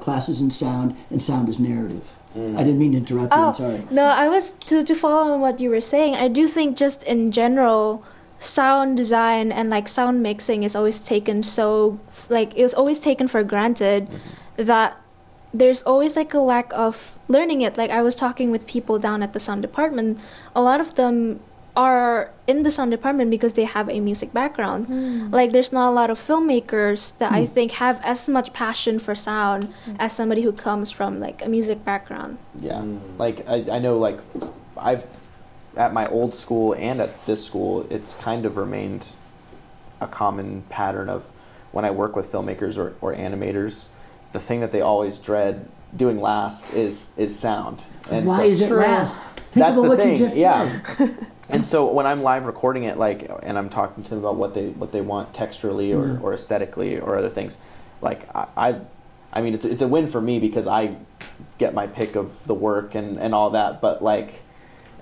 classes in sound, and sound as narrative. I didn't mean to interrupt you. I'm sorry. No, I was to follow on what you were saying. I do think just in general, sound design and like sound mixing is always taken it was always taken for granted that there's always like a lack of learning it. Like I was talking with people down at the sound department, a lot of them are in the sound department because they have a music background. Like there's not a lot of filmmakers that I think have as much passion for sound as somebody who comes from like a music background. Yeah, like I know, like I've at my old school and at this school, it's kind of remained a common pattern of when I work with filmmakers or animators, the thing that they always dread doing last is sound. And Why so, is it last? Think that's about the what thing. you just said. And so when I'm live recording it, like, and I'm talking to them about what they want texturally or aesthetically or other things, like I mean, it's a win for me because I get my pick of the work and all that, but like,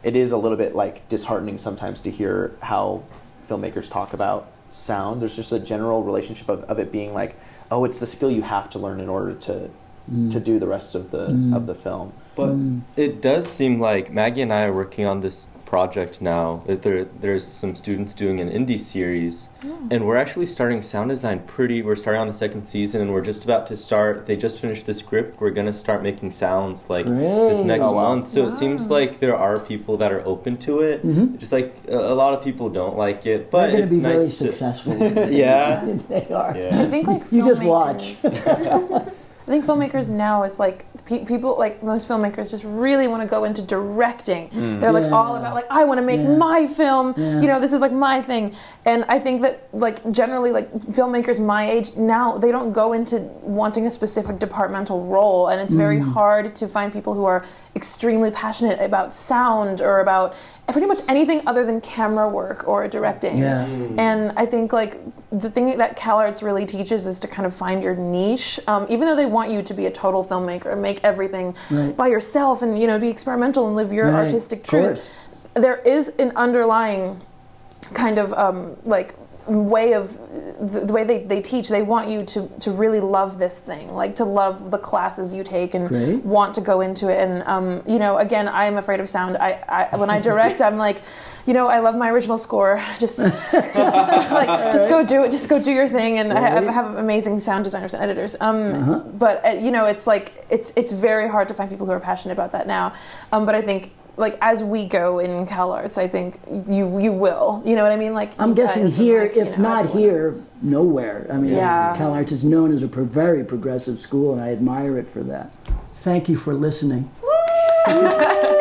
it is a little bit like disheartening sometimes to hear how filmmakers talk about sound. There's just a general relationship of it being like, oh, it's the skill you have to learn in order to do the rest of the film. But it does seem like Maggie and I are working on this project now. There's some students doing an indie series, and we're actually starting sound design we're starting on the second season, and we're just about to start. They just finished the script. We're going to start making sounds like this next month. So it seems like there are people that are open to it. Just like a lot of people don't like it, but They're going it's to be very nice successful. Yeah. They are. Yeah. I think like You just watch. I think filmmakers now is like people, like most filmmakers just really want to go into directing. They're like all about like, I want to make my film, you know, this is like my thing. And I think that like generally like filmmakers my age now, they don't go into wanting a specific departmental role, and it's very hard to find people who are extremely passionate about sound or about pretty much anything other than camera work or directing. And I think like the thing that CalArts really teaches is to kind of find your niche, even though they want you to be a total filmmaker and make everything by yourself and, you know, be experimental and live your artistic truth. There is an underlying kind of like way of the way they teach. They want you to really love this thing, like to love the classes you take and want to go into it. And you know, again, I'm afraid of sound. I when I direct, I'm like, you know, I love my original score. Just go do it. Just go do your thing. And I have amazing sound designers and editors. But you know, it's like it's very hard to find people who are passionate about that now. But I think, like, as we go in CalArts, I think you will. You know what I mean? Like, I'm guessing here, like, if not here, nowhere. I mean, Yeah. CalArts is known as a very progressive school, and I admire it for that. Thank you for listening. Woo!